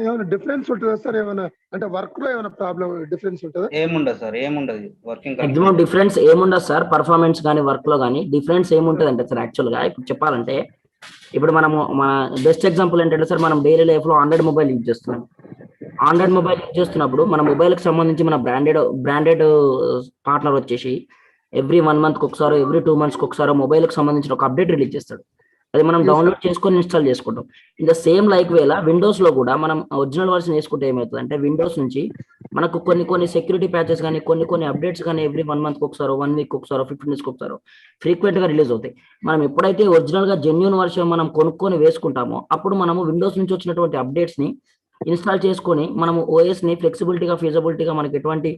ఏమైనా డిఫరెన్స్ ఉంటుందా సార్? ఏమైనా అంటే వర్క్ లో ఏమైనా ప్రాబ్లం డిఫరెన్స్ ఉంటుందా? ఏముండదు సార్, ఏముండదు. వర్కింగ్ మాక్సిమం డిఫరెన్స్ ఏముండదు సార్, పర్ఫార్మెన్స్ కానీ వర్క్ లో కానీ డిఫరెన్స్ ఏముంటుంది అంటే సార్, యాక్చువల్ గా ఇప్పుడు చెప్పాలంటే, ఇప్పుడు మనము మన బెస్ట్ ఎగ్జాంపుల్ ఏంటంటే సార్, మనం డైలీ లైఫ్ లో ఆండ్రాయిడ్ మొబైల్ యూజ్ చేస్తున్నాం. ఆండ్రాయిడ్ మొబైల్ యూజ్ చేస్తున్నప్పుడు మన మొబైల్ కి సంబంధించి మన బ్రాండెడ్ పార్ట్నర్ వచ్చేసి ఎవ్రీ 1 month ఒకసారి, ఎవ్రీ 2 months ఒకసారి మొబైల్ కి సంబంధించిన ఒక అప్డేట్ రిలీజ్ చేస్తాడు. అది మనం డౌన్లోడ్ చేసుకొని ఇన్స్టాల్ చేసుకుంటాం. ఇన్ ద సేమ్ లైక్ వేలా విండోస్ లో కూడా మనం ఒరిజినల్ వర్షన్ వేసుకుంటే ఏమవుతుంది అంటే, విండోస్ నుంచి మనకు కొన్ని సెక్యూరిటీ ప్యాచెస్ కానీ కొన్ని అప్డేట్స్ కానీ ఎవ్రీ 1 month ఒకసారి, 1 week ఒకసారి, 15 days ఒకసారి ఫ్రీక్వెంట్ గా రిలీజ్ అవుతాయి. మనం ఎప్పుడైతే ఒరిజినల్ గా జెన్యూన్ వర్షన్ మనం కొనుక్కొని వేసుకుంటామో, అప్పుడు మనము విండోస్ నుంచి వచ్చినటువంటి అప్డేట్స్ ని ఇన్స్టాల్ చేసుకొని మనము ఓఎస్ ని ఫ్లెక్సిబిలిటీగా, ఫీజబిలిటీగా మనకి ఎటువంటి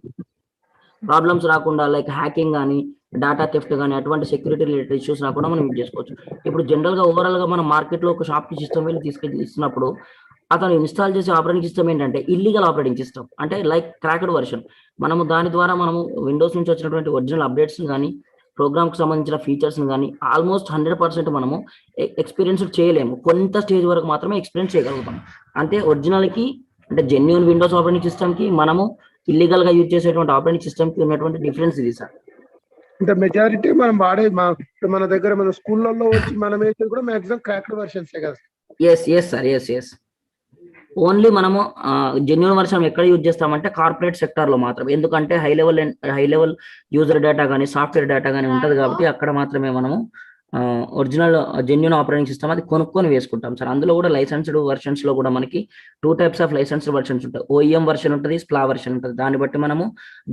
ప్రాబ్లమ్స్ రాకుండా, లైక్ హ్యాకింగ్ కానీ, డేటా థెఫ్ట్ కానీ, అటువంటి సెక్యూరిటీ రిలేటెడ్ ఇష్యూస్ రాకుండా మనం యూజ్ చేసుకోవచ్చు. ఇప్పుడు జనరల్ గా ఓవరాల్ గా మనం మార్కెట్ లో ఒక షాప్ కి సిస్టమ్ వెళ్ళి తీసుకెళ్ళి ఇస్తున్నప్పుడు, అతను ఇన్స్టాల్ చేసే ఆపరేటింగ్ సిస్టమ్ ఏంటంటే ఇల్లీగల్ ఆపరేటింగ్ సిస్టమ్, అంటే లైక్ క్రాక్డ్ వర్షన్. మనము దాని ద్వారా మనము విండోస్ నుంచి వచ్చినటువంటి ఒరిజినల్ అప్డేట్స్ కానీ, ప్రోగ్రామ్ కి సంబంధించిన ఫీచర్స్ కానీ ఆల్మోస్ట్ 100% మనము ఎక్స్పీరియన్స్ చేయలేము. కొంత స్టేజ్ వరకు మాత్రమే ఎక్స్పీరియన్స్ చేయగలుగుతాం. అంటే ఒరిజినల్ కి, అంటే జెన్యూన్ విండోస్ ఆపరేటింగ్ సిస్టమ్ కి, మనము ఇల్లీగల్ గా యూజ్ చేసేటువంటి ఆపరేటింగ్ సిస్టమ్ కి ఉన్నటువంటి డిఫరెన్స్ ఇది సార్. అంటే మెజారిటీ మనం వాడే మన దగ్గర మన స్కూళ్ళల్లో వచ్చి మనం వేసేది కూడా మాక్సిమం క్రాక్డ్ వర్షన్స్ కదా? Yes sir, yes. ఓన్లీ మనము జెన్యూన్ వర్షన్ ఎక్కడ యూజ్ చేస్తామంటే కార్పొరేట్ సెక్టార్ లో మాత్రం, ఎందుకంటే హై లెవెల్ యూజర్ డేటా కానీ, సాఫ్ట్వేర్ డేటా కానీ ఉంటది కాబట్టి అక్కడ మాత్రమే మనము ఒరిజినల్ జెన్యూన్ ఆపరేటింగ్ సిస్టమ్ అది కొనుక్కొని వేసుకుంటాం సార్. అందులో కూడా లైసెన్స్డ్ వర్షన్స్ లో కూడా మనకి 2 types ఆఫ్ లైసెన్స్డ్ వర్షన్స్ ఉంటాయి. ఓఈఎం వర్షన్ ఉంటుంది, స్ప్లా వర్షన్ ఉంటుంది. దాన్ని బట్టి మనము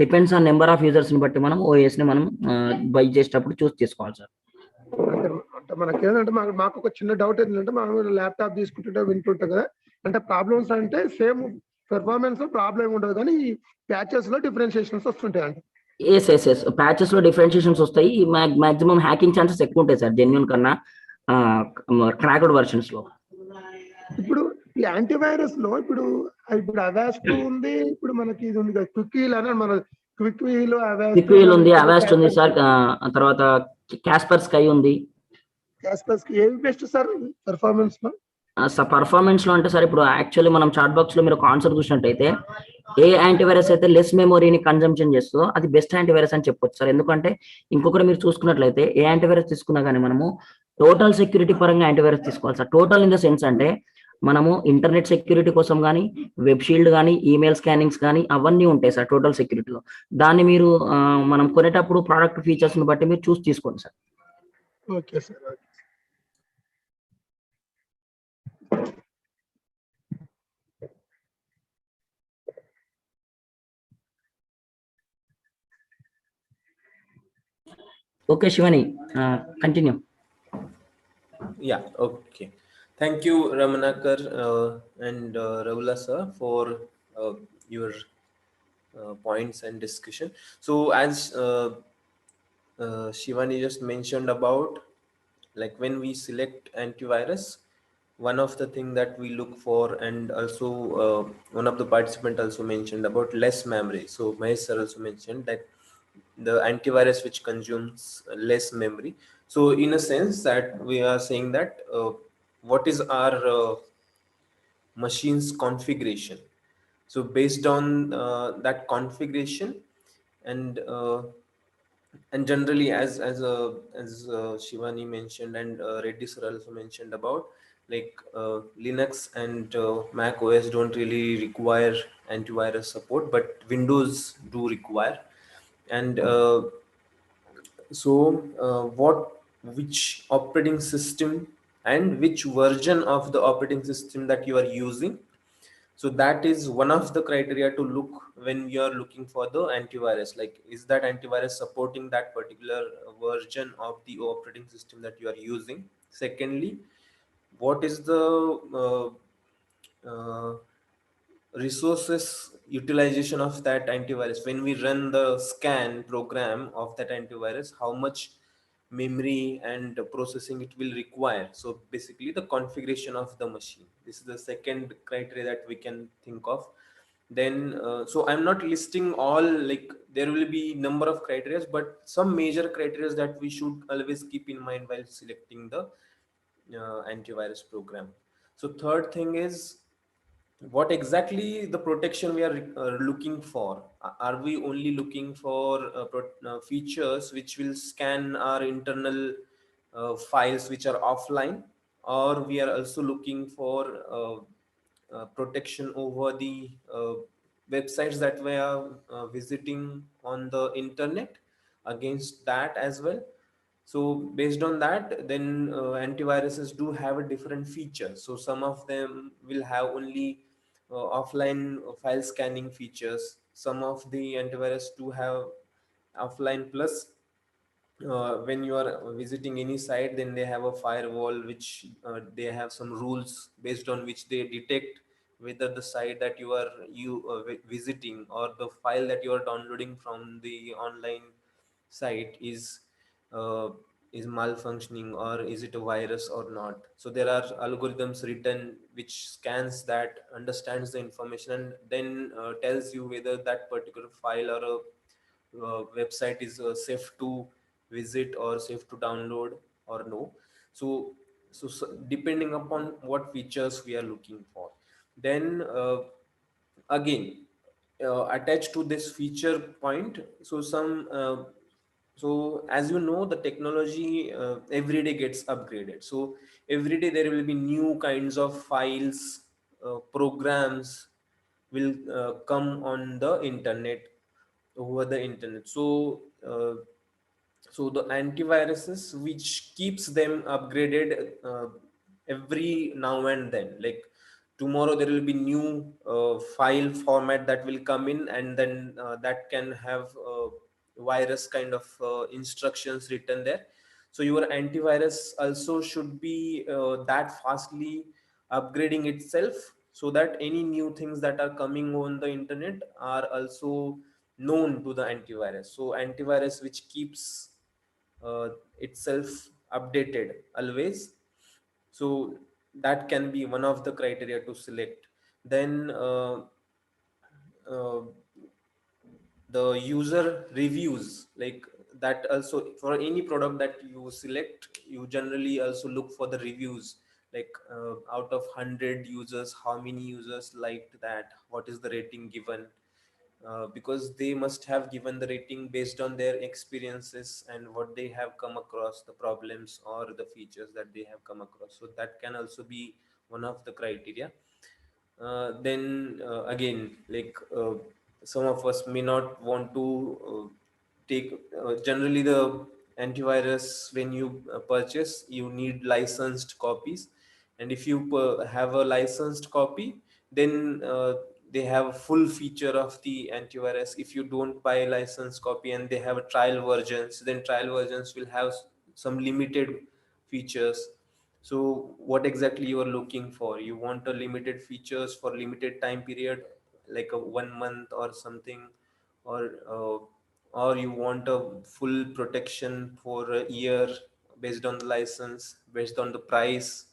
depends on number of users ని బట్టి మనం ఓఎస్ ని మనం బై చేసేటప్పుడు చూస్ చేసుకోవాలి సార్. అంటే మనకి ఏంటంటే మాకు ఒక చిన్న డౌట్ ఏంటంటే, మనం ల్యాప్టాప్ తీసుకుంటుంటే వింటుంటాం కదా, అంటే ప్రాబ్లమ్స్ అంటే సేమ్ పెర్ఫార్మెన్స్ లో ప్రాబ్లం ఉండదు, కానీ ప్యాచెస్ లో డిఫరెన్షియేషన్స్ వస్తుంటాయి అంటే. ఎస్ ప్యాచెస్ లో డిఫరెన్షియేషన్స్ వస్తాయి. మాక్సిమం హ్యాకింగ్ ఛాన్సెస్ ఎక్కువ ఉంటాయి సార్ జెన్యూన్ కన్నా క్రాక్డ్ వర్షన్స్ లో. ఇప్పుడు ఈ యాంటీవైరస్ లో ఇప్పుడు అవాస్ట్ ఉంది, ఇప్పుడు మనకి ఇది ఉంది కదా క్విక్ వీల్ అని, మన క్విక్ వీల్ ఉంది, అవాస్ట్ ఉంది సార్. తర్వాత కాస్పర్ స్కై ఉంది. ఏవి బెస్ట్ సార్ పెర్ఫార్మెన్స్ లో? పర్ఫార్మెన్స్ లో అంటే సార్, ఇప్పుడు యాక్చువల్లీ మనం చాట్ బాక్స్ లో మీరు ఒక ఆన్సర్ చూసినట్టయితే, ఏ యాంటీవైరస్ అయితే లెస్ మెమొరీని కన్జంప్షన్ చేస్తుందో అది బెస్ట్ యాంటీవైరస్ అని చెప్పొచ్చు సార్. ఎందుకంటే ఇంకొకటి మీరు చూసుకున్నట్లయితే, ఏ యాంటీవైరస్ తీసుకున్నా కానీ మనము టోటల్ సెక్యూరిటీ పరంగా యాంటీవైరస్ తీసుకోవాలి sir. Total in the sense అంటే మనము ఇంటర్నెట్ సెక్యూరిటీ కోసం కానీ, వెబ్ షీల్డ్ కానీ, ఈమెయిల్ స్కానింగ్స్ కానీ అవన్నీ ఉంటాయి సార్ టోటల్ సెక్యూరిటీలో. దాన్ని మీరు మనం కొనేటప్పుడు ప్రోడక్ట్ ఫీచర్స్ ని బట్టి మీరు చూసి తీసుకోండి sir. Okay sir. Okay, Shivani, continue. Yeah, okay. Thank you, Ramanakar and Ravula sir, for your points and discussion. So as Shivani just mentioned about, like when we select antivirus, one of the thing that we look for, and also one of the participant also mentioned about less memory. So Mahesh sir also mentioned that the antivirus which consumes less memory. So in a sense that we are saying that what is our machine's configuration. So based on that configuration, and generally, as Shivani mentioned, and Reddy sir also mentioned about, like Linux and Mac OS don't really require antivirus support, but Windows do require. And which operating system and which version of the operating system that you are using, so that is one of the criteria to look when you are looking for the antivirus. Like, is that antivirus supporting that particular version of the operating system that you are using? Secondly, what is the resources utilization of that antivirus? When we run the scan program of that antivirus, how much memory and processing it will require? So basically the configuration of the machine, this is the second criteria that we can think of. Then so I'm not listing all, like there will be number of criteria, but some major criteria that we should always keep in mind while selecting the antivirus program. So third thing is, what exactly the protection we are looking for. Are we only looking for features which will scan our internal files which are offline, or we are also looking for protection over the websites that we are visiting on the internet, against that as well? So based on that, then antiviruses do have a different feature. So some of them will have only offline file scanning features. Some of the antivirus do have offline plus when you are visiting any site, then they have a firewall which they have some rules based on which they detect whether the site that you are visiting, or the file that you are downloading from the online site uh, is malfunctioning, or is it a virus or not. So there are algorithms written which scans that, understands the information, and then tells you whether that particular file or a website is safe to visit or safe to download or no. So, so depending upon what features we are looking for, then again attached to this feature point, so some so as you know, the technology every day gets upgraded. So every day there will be new kinds of files, programs will come on the internet, over the internet. So so the antiviruses which keeps them upgraded every now and then, like tomorrow there will be new file format that will come in, and then that can have virus kind of instructions written there. So your antivirus also should be that fastly upgrading itself, so that any new things that are coming on the internet are also known to the antivirus. So antivirus which keeps itself updated always, so that can be one of the criteria to select. Then uh, the user reviews, like that also, for any product that you select, you generally also look for the reviews, like out of 100 users, how many users liked that, what is the rating given, because they must have given the rating based on their experiences and what they have come across, the problems or the features that they have come across. So that can also be one of the criteria. Then again, like some of us may not want to take generally the antivirus, when you purchase, you need licensed copies, and if you have a licensed copy, then they have full feature of the antivirus. If you don't buy a licensed copy and they have a trial versions, then trial versions will have some limited features. So what exactly you are looking for? You want a limited features for limited time period, like a 1 month or something, or or you want a full protection for a year based on the license, based on the price.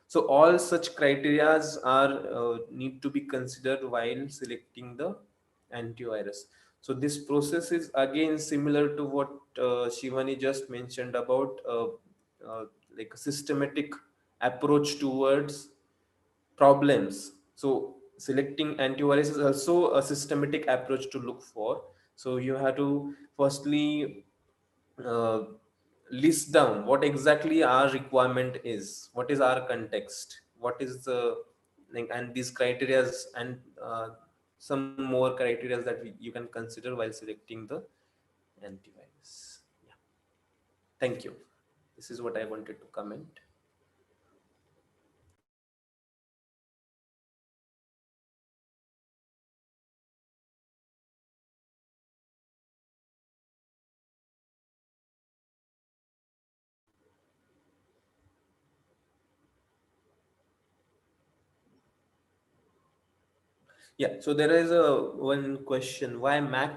So all such criterias are need to be considered while selecting the antivirus. So this process is again similar to what Shivani just mentioned about uh, like a systematic approach towards problems. So selecting antivirus is also a systematic approach to look for. So you have to firstly uh, list down what exactly our requirement is, what is our context, what is the like, and these criterias and some more criterias that you can consider while selecting the antivirus. Yeah. Thank you. This is what I wanted to comment. Yeah, so there is a one question: why Mac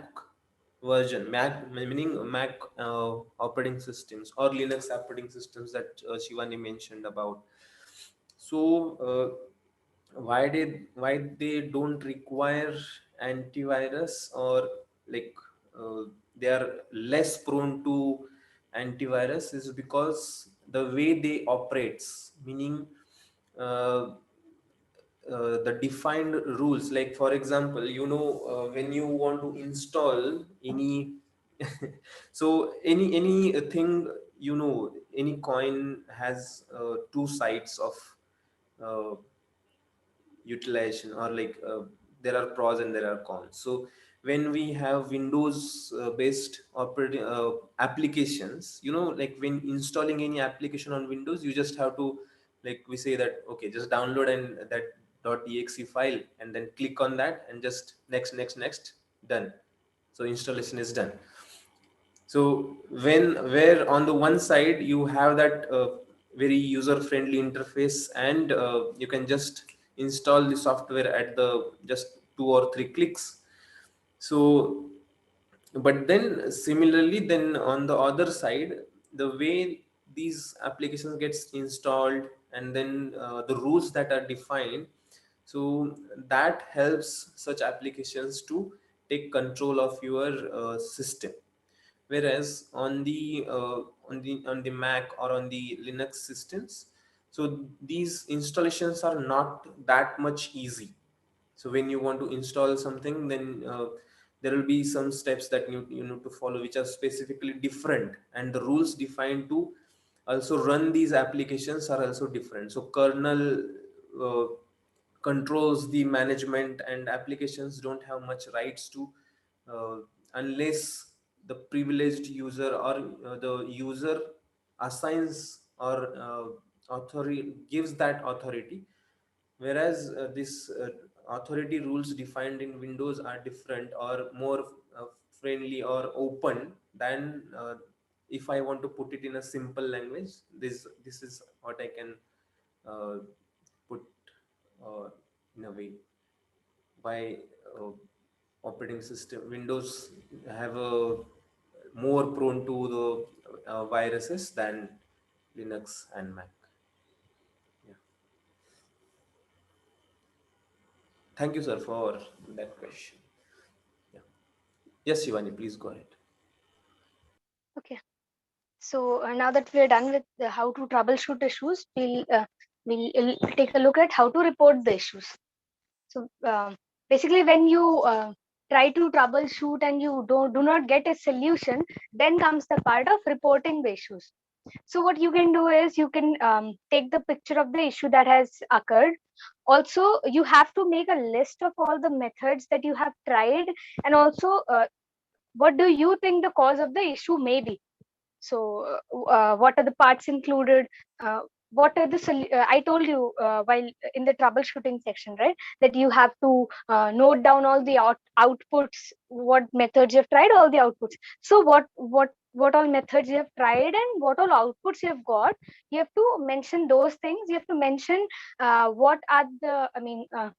version? Mac meaning Mac operating systems or Linux operating systems that Shivani mentioned about. So why they don't require antivirus, or like they are less prone to antivirus, is because the way they operates, meaning uh, the defined rules. Like for example, when you want to install any so any thing, any coin has two sides of uh, utilization, or like there are pros and there are cons. So when we have Windows based operating applications, like when installing any application on Windows, you just have to, like we say that, okay, just download and that .exe file and then click on that and just next next next, done. So installation is done. So where on the one side you have that very user friendly interface, and you can just install the software at the just 2 or 3 clicks. So but then similarly, then on the other side, the way these applications gets installed, and then the rules that are defined, so that helps such applications to take control of your system. Whereas on the Mac or on the Linux systems, so these installations are not that much easy. So when you want to install something, then there will be some steps that you need to follow, which are specifically different, and the rules defined to also run these applications are also different. So kernel uh, controls the management, and applications don't have much rights to, uh, unless the privileged user or the user assigns or authority gives that authority. Whereas this authority rules defined in Windows are different, or more uh, friendly or open than, if I want to put it in a simple language, this is what I can uh, put in a way, why uh, operating system Windows have a more prone to the viruses than Linux and Mac. Yeah. Thank you, sir, for that question. Yeah. Yes, Shivani, please go ahead. Okay. So now that we're done with how to troubleshoot issues, we'll take a look at how to report the issues. So basically, when you try to troubleshoot and you do not get a solution, then comes the part of reporting the issues. So what you can do is you can take the picture of the issue that has occurred. Also, you have to make a list of all the methods that you have tried, and also what do you think the cause of the issue may be. So what are the parts included, what are the I told you while in the troubleshooting section, right, that you have to note down all the outputs, what methods you have tried, all the outputs. So what all methods you have tried and what all outputs you have got, you have to mention those things. You have to mention what are the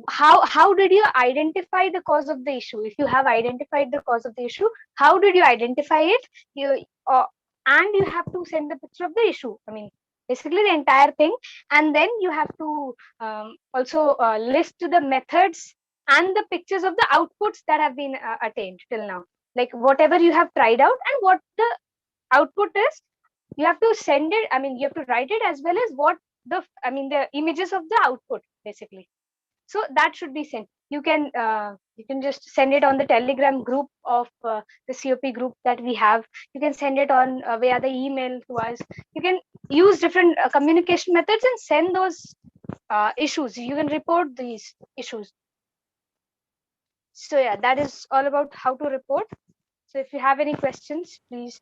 how did you identify the cause of the issue? If you have identified the cause of the issue, how did you identify it? And you have to send the picture of the issue. I mean, basically the entire thing. And then you have to also list the methods and the pictures of the outputs that have been attained till now, like whatever you have tried out and what the output is. You have to send it. I mean, you have to write it as well as what the images of the output, basically. So that should be sent. You can just send it on the Telegram group of the COP group that we have. You can send it on via the email to us. You can use different communication methods and send those issues. You can report these issues. So yeah, that is all about how to report. So if you have any questions, please.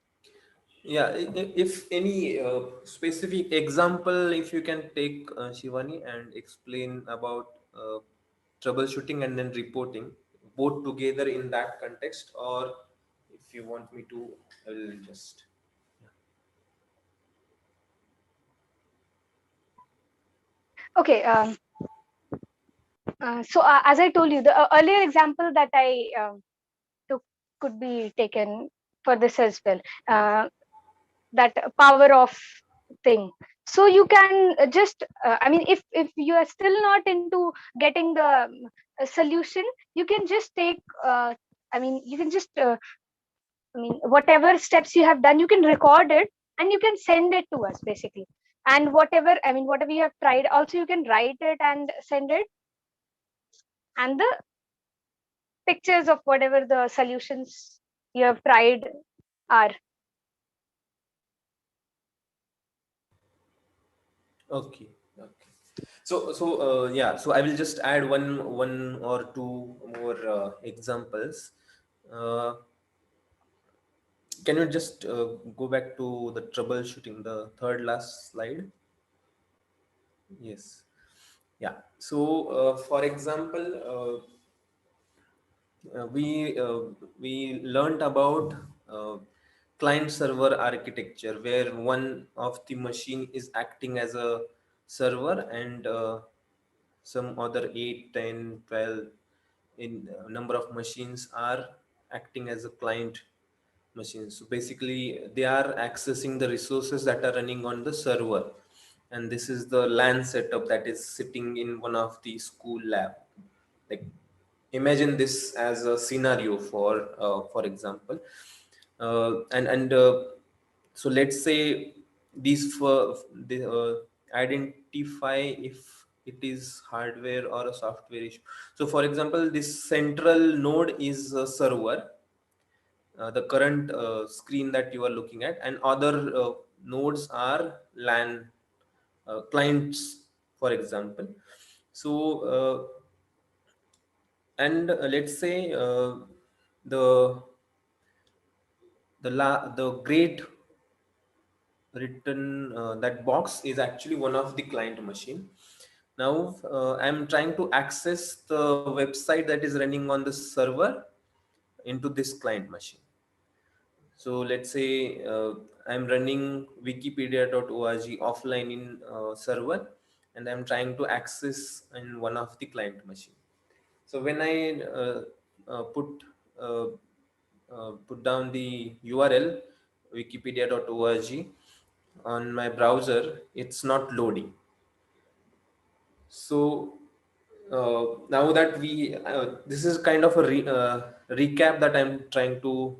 Yeah, if any specific example, if you can take, Shivani, and explain about troubleshooting and then reporting both together in that context, or if you want me to, I will just. Okay. So as I told you, the earlier example that I took could be taken for this as well. That power off thing. So you can just, I mean, if you are still not into getting the solution, you can just take. You can just. Whatever steps you have done, you can record it and you can send it to us, basically. And whatever you have tried, also you can write it and send it, and the pictures of whatever the solutions you have tried are. Okay. Okay. Yeah. So I will just add one or two more examples. Uh, can you just go back to the troubleshooting, the third last slide? Yes. Yeah. So, for example, we learned about client server architecture, where one of the machine is acting as a server, and some other 8, 10, 12 in number of machines are acting as a client machines. So basically, they are accessing the resources that are running on the server, and this is the LAN setup that is sitting in one of the school lab. Like, imagine this as a scenario for example, and so let's say these for the identify if it is hardware or a software issue. So for example, this central node is a server, the current screen that you are looking at, and other nodes are LAN clients, for example. So and let's say the the great written that box is actually one of the client machine. Now I'm trying to access the website that is running on the server into this client machine. So let's say I'm running wikipedia.org offline in server, and I'm trying to access in one of the client machine. So when I put down the URL wikipedia.org on my browser, it's not loading. So now that we this is kind of a recap that I'm trying to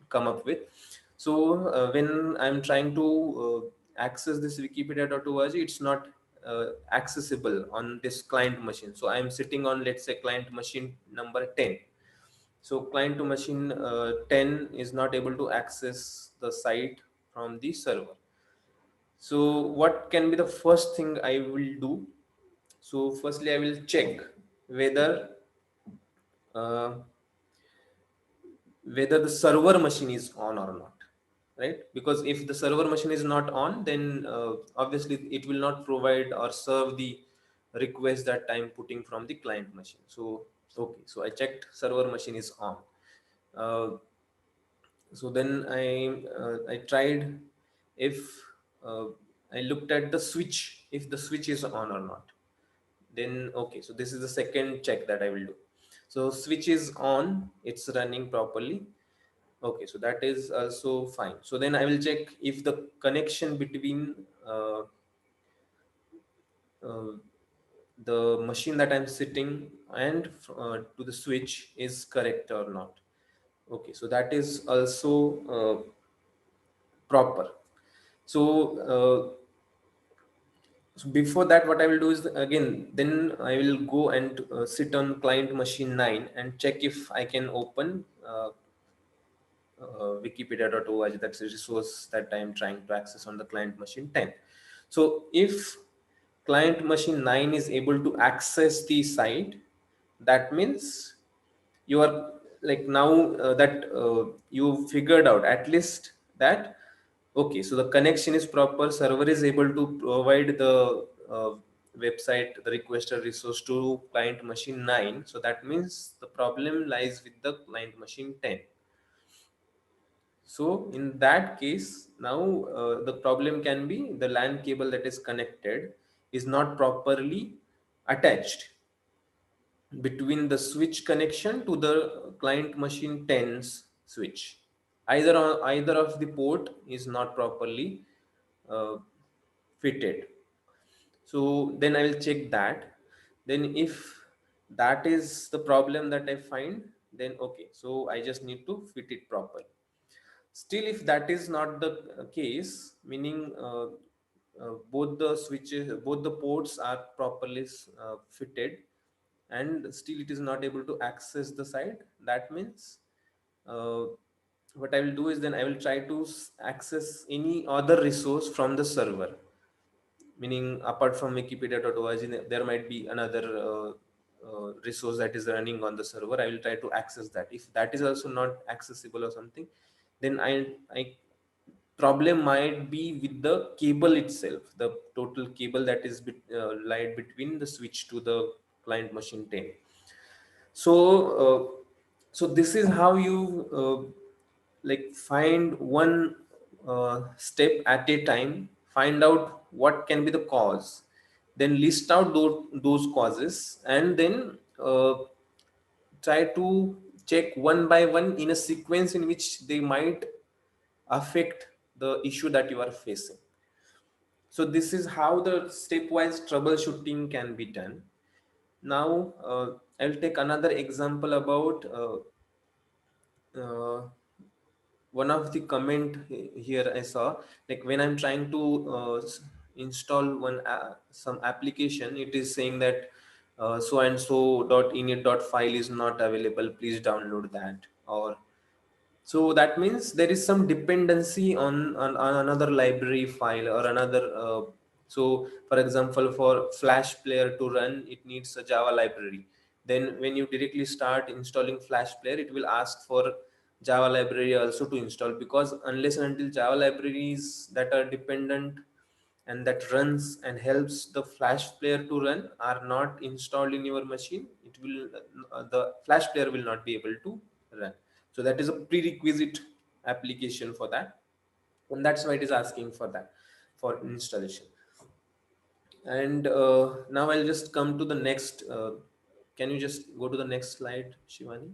come up with. So when I'm trying to access this wikipedia.org, it's not accessible on this client machine. So I'm sitting on, let's say, client machine number 10. So client to machine 10 is not able to access the site from the server. So what can be the first thing I will do? So firstly, I will check whether uh, whether the server machine is on or not, right? Because if the server machine is not on, then obviously it will not provide or serve the request that I'm putting from the client machine. So okay, so I checked server machine is on. Uh, so then I tried if uh, I looked at the switch, if the switch is on or not. then okay, so this is the second check that I will do. So switch is on, it's running properly. Okay, so that is also fine. So then I will check if the connection between uh, the machine that I'm sitting and to the switch is correct or not. Okay, so that is also proper. So before that, what I will do is again, then I will go and sit on client machine 9 and check if I can open wikipedia.org, that's a resource that I am trying to access on the client machine 10. So if client machine 9 is able to access the site, that means you are like now that you figured out at least that okay, so the connection is proper, server is able to provide the website, the requested resource to client machine 9. So that means the problem lies with the client machine 10. So in that case, now the problem can be the LAN cable that is connected is not properly attached between the switch connection to the client machine 10's switch. Either of the port is not properly uh, fitted. So then I will check that. Then if that is the problem that I find, then okay, so I just need to fit it properly. Still, if that is not the case, meaning both the switches, both the ports are properly fitted, and still it is not able to access the site, that means uh, what I will do is then I will try to access any other resource from the server, meaning apart from wikipedia.org there might be another resource that is running on the server. I will try to access that. If that is also not accessible or something, then I problem might be with the cable itself, the total cable that is laid between the switch to the client machine 10. So so this is how you like find one step at a time, find out what can be the cause, then list out those causes, and then try to check one by one in a sequence in which they might affect the issue that you are facing. So this is how the stepwise troubleshooting can be done. Now I'll take another example about uh, one of the comment here I saw, like when I'm trying to install some application, it is saying that so and so .init.file is not available, please download that. Or so that means there is some dependency on another library file or another so for example, for flash player to run, it needs a Java library. Then when you directly start installing flash player, it will ask for Java library also to install, because unless and until Java libraries that are dependent and that runs and helps the flash player to run are not installed in your machine, it will the flash player will not be able to run. So that is a prerequisite application for that, and that's why it is asking for that for installation. And now I'll just come to the next can you just go to the next slide, Shivani?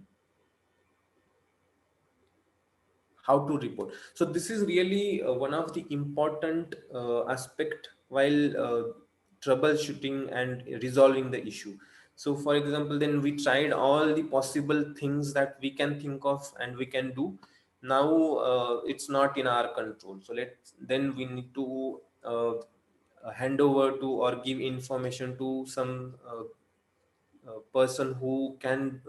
How to report. So this is really one of the important aspect while troubleshooting and resolving the issue. So for example, then we tried all the possible things that we can think of and we can do. Now it's not in our control, so then we need to hand over to or give information to some person who can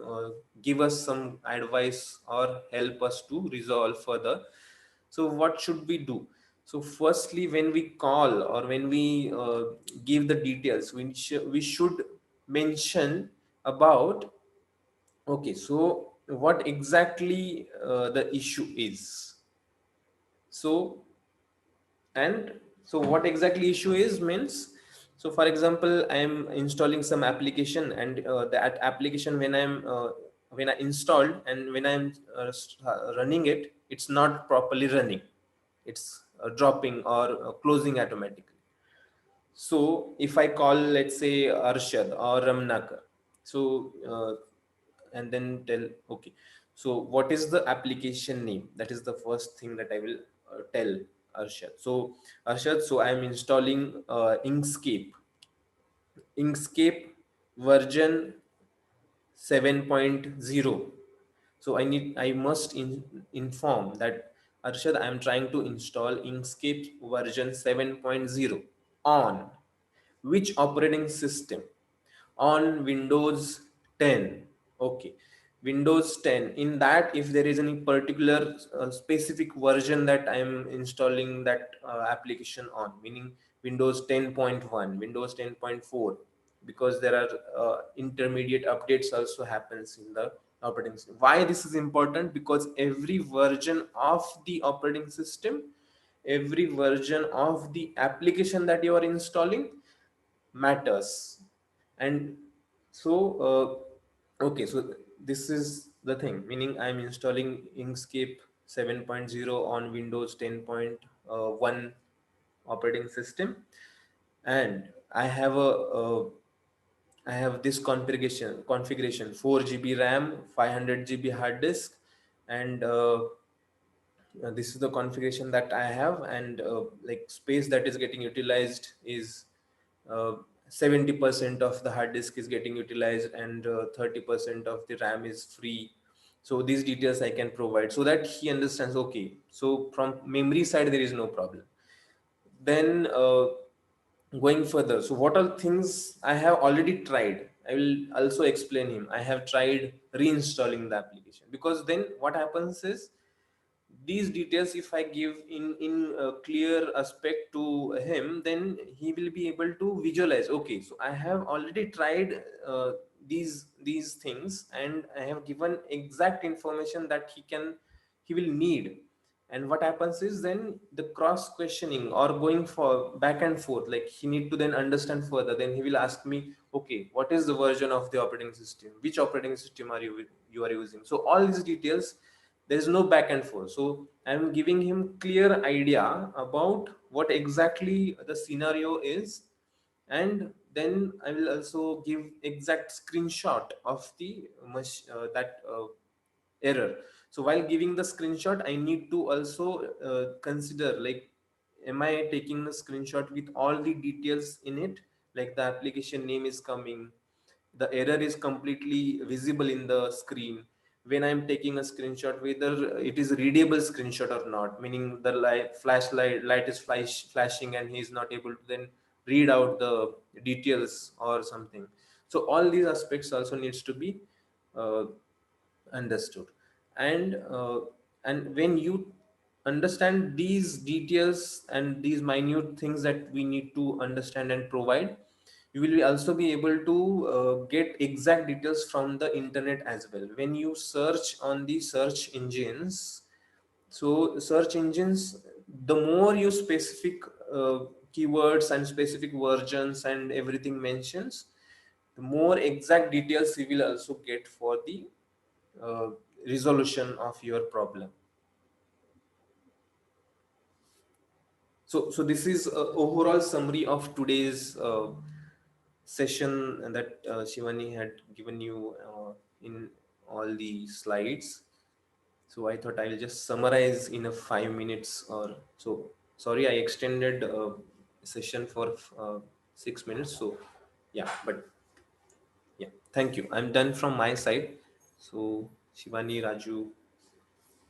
give us some advice or help us to resolve further. So what should we do? So firstly, when we call or when we give the details, we should mention about okay, so what exactly the issue is. So and so what exactly issue is means, so for example, I am installing some application, and that application when I installed and when I'm running it, it's not properly running, it's dropping or closing automatically. So if I call, let's say, Arshad or Ramnakar, so and then tell, okay, so what is the application name? That is the first thing that I will tell Arshad. So Arshad, so I am installing Inkscape version 7.0. So I must inform that, Arshad, I am trying to install Inkscape version 7.0 on which operating system? On Windows 10. Okay, Windows 10. In that, if there is any particular specific version that I am installing that application on, meaning Windows 10.1, Windows 10.4, because there are intermediate updates also happens in the operating system. Why this is important? Because every version of the operating system, every version of the application that you are installing matters. And so okay, so this is the thing, meaning I'm installing Inkscape 7.0 on Windows 10.1 operating system, and I have this configuration 4 GB RAM, 500 GB hard disk, and this is the configuration that I have, and like space that is getting utilized is uh, 70% of the hard disk is getting utilized, and 30% of the RAM is free. So these details I can provide so that he understands, okay, so from memory side there is no problem. Then going further, so what are things I have already tried, I will also explain him. I have tried reinstalling the application, because then what happens is, these details if I give in a clear aspect to him, then he will be able to visualize, okay, so I have already tried these things, and I have given exact information that he will need. And what happens is, then the cross questioning or going for back and forth, like he need to then understand further, then he will ask me, okay, what is the version of the operating system, which operating system are you are using. So all these details, there is no back and forth. So I'm giving him clear idea about what exactly the scenario is, and then I will also give exact screenshot of the that error. So while giving the screenshot, I need to also consider, like, am I taking a screenshot with all the details in it, like the application name is coming, the error is completely visible in the screen, when I'm taking a screenshot, whether it is a readable screenshot or not, meaning the light is flashing and he is not able to then read out the details or something. So all these aspects also needs to be uh, understood. And when you understand these details and these minute things that we need to understand and provide, you will also be able to get exact details from the internet as well. When you search on the search engines, so search engines, the more you specific keywords and specific versions and everything mentions, the more exact details you will also get for the uh, resolution of your problem. So this is a overall summary of today's session that Shivani had given you in all the slides. So I thought I'll just summarize in a 5 minutes or so. Sorry, I extended session for 6 minutes. So yeah, but yeah, thank you. I'm done from my side. So Shivani, Raju,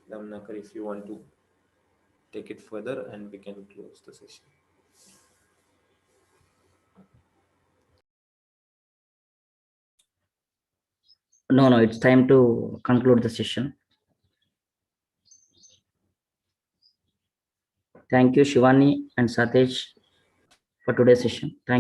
Damnakar, if you want to take it further, and we can close the session. No, it's time to conclude the session. Thank you, Shivani and Satish, for today's session. Thank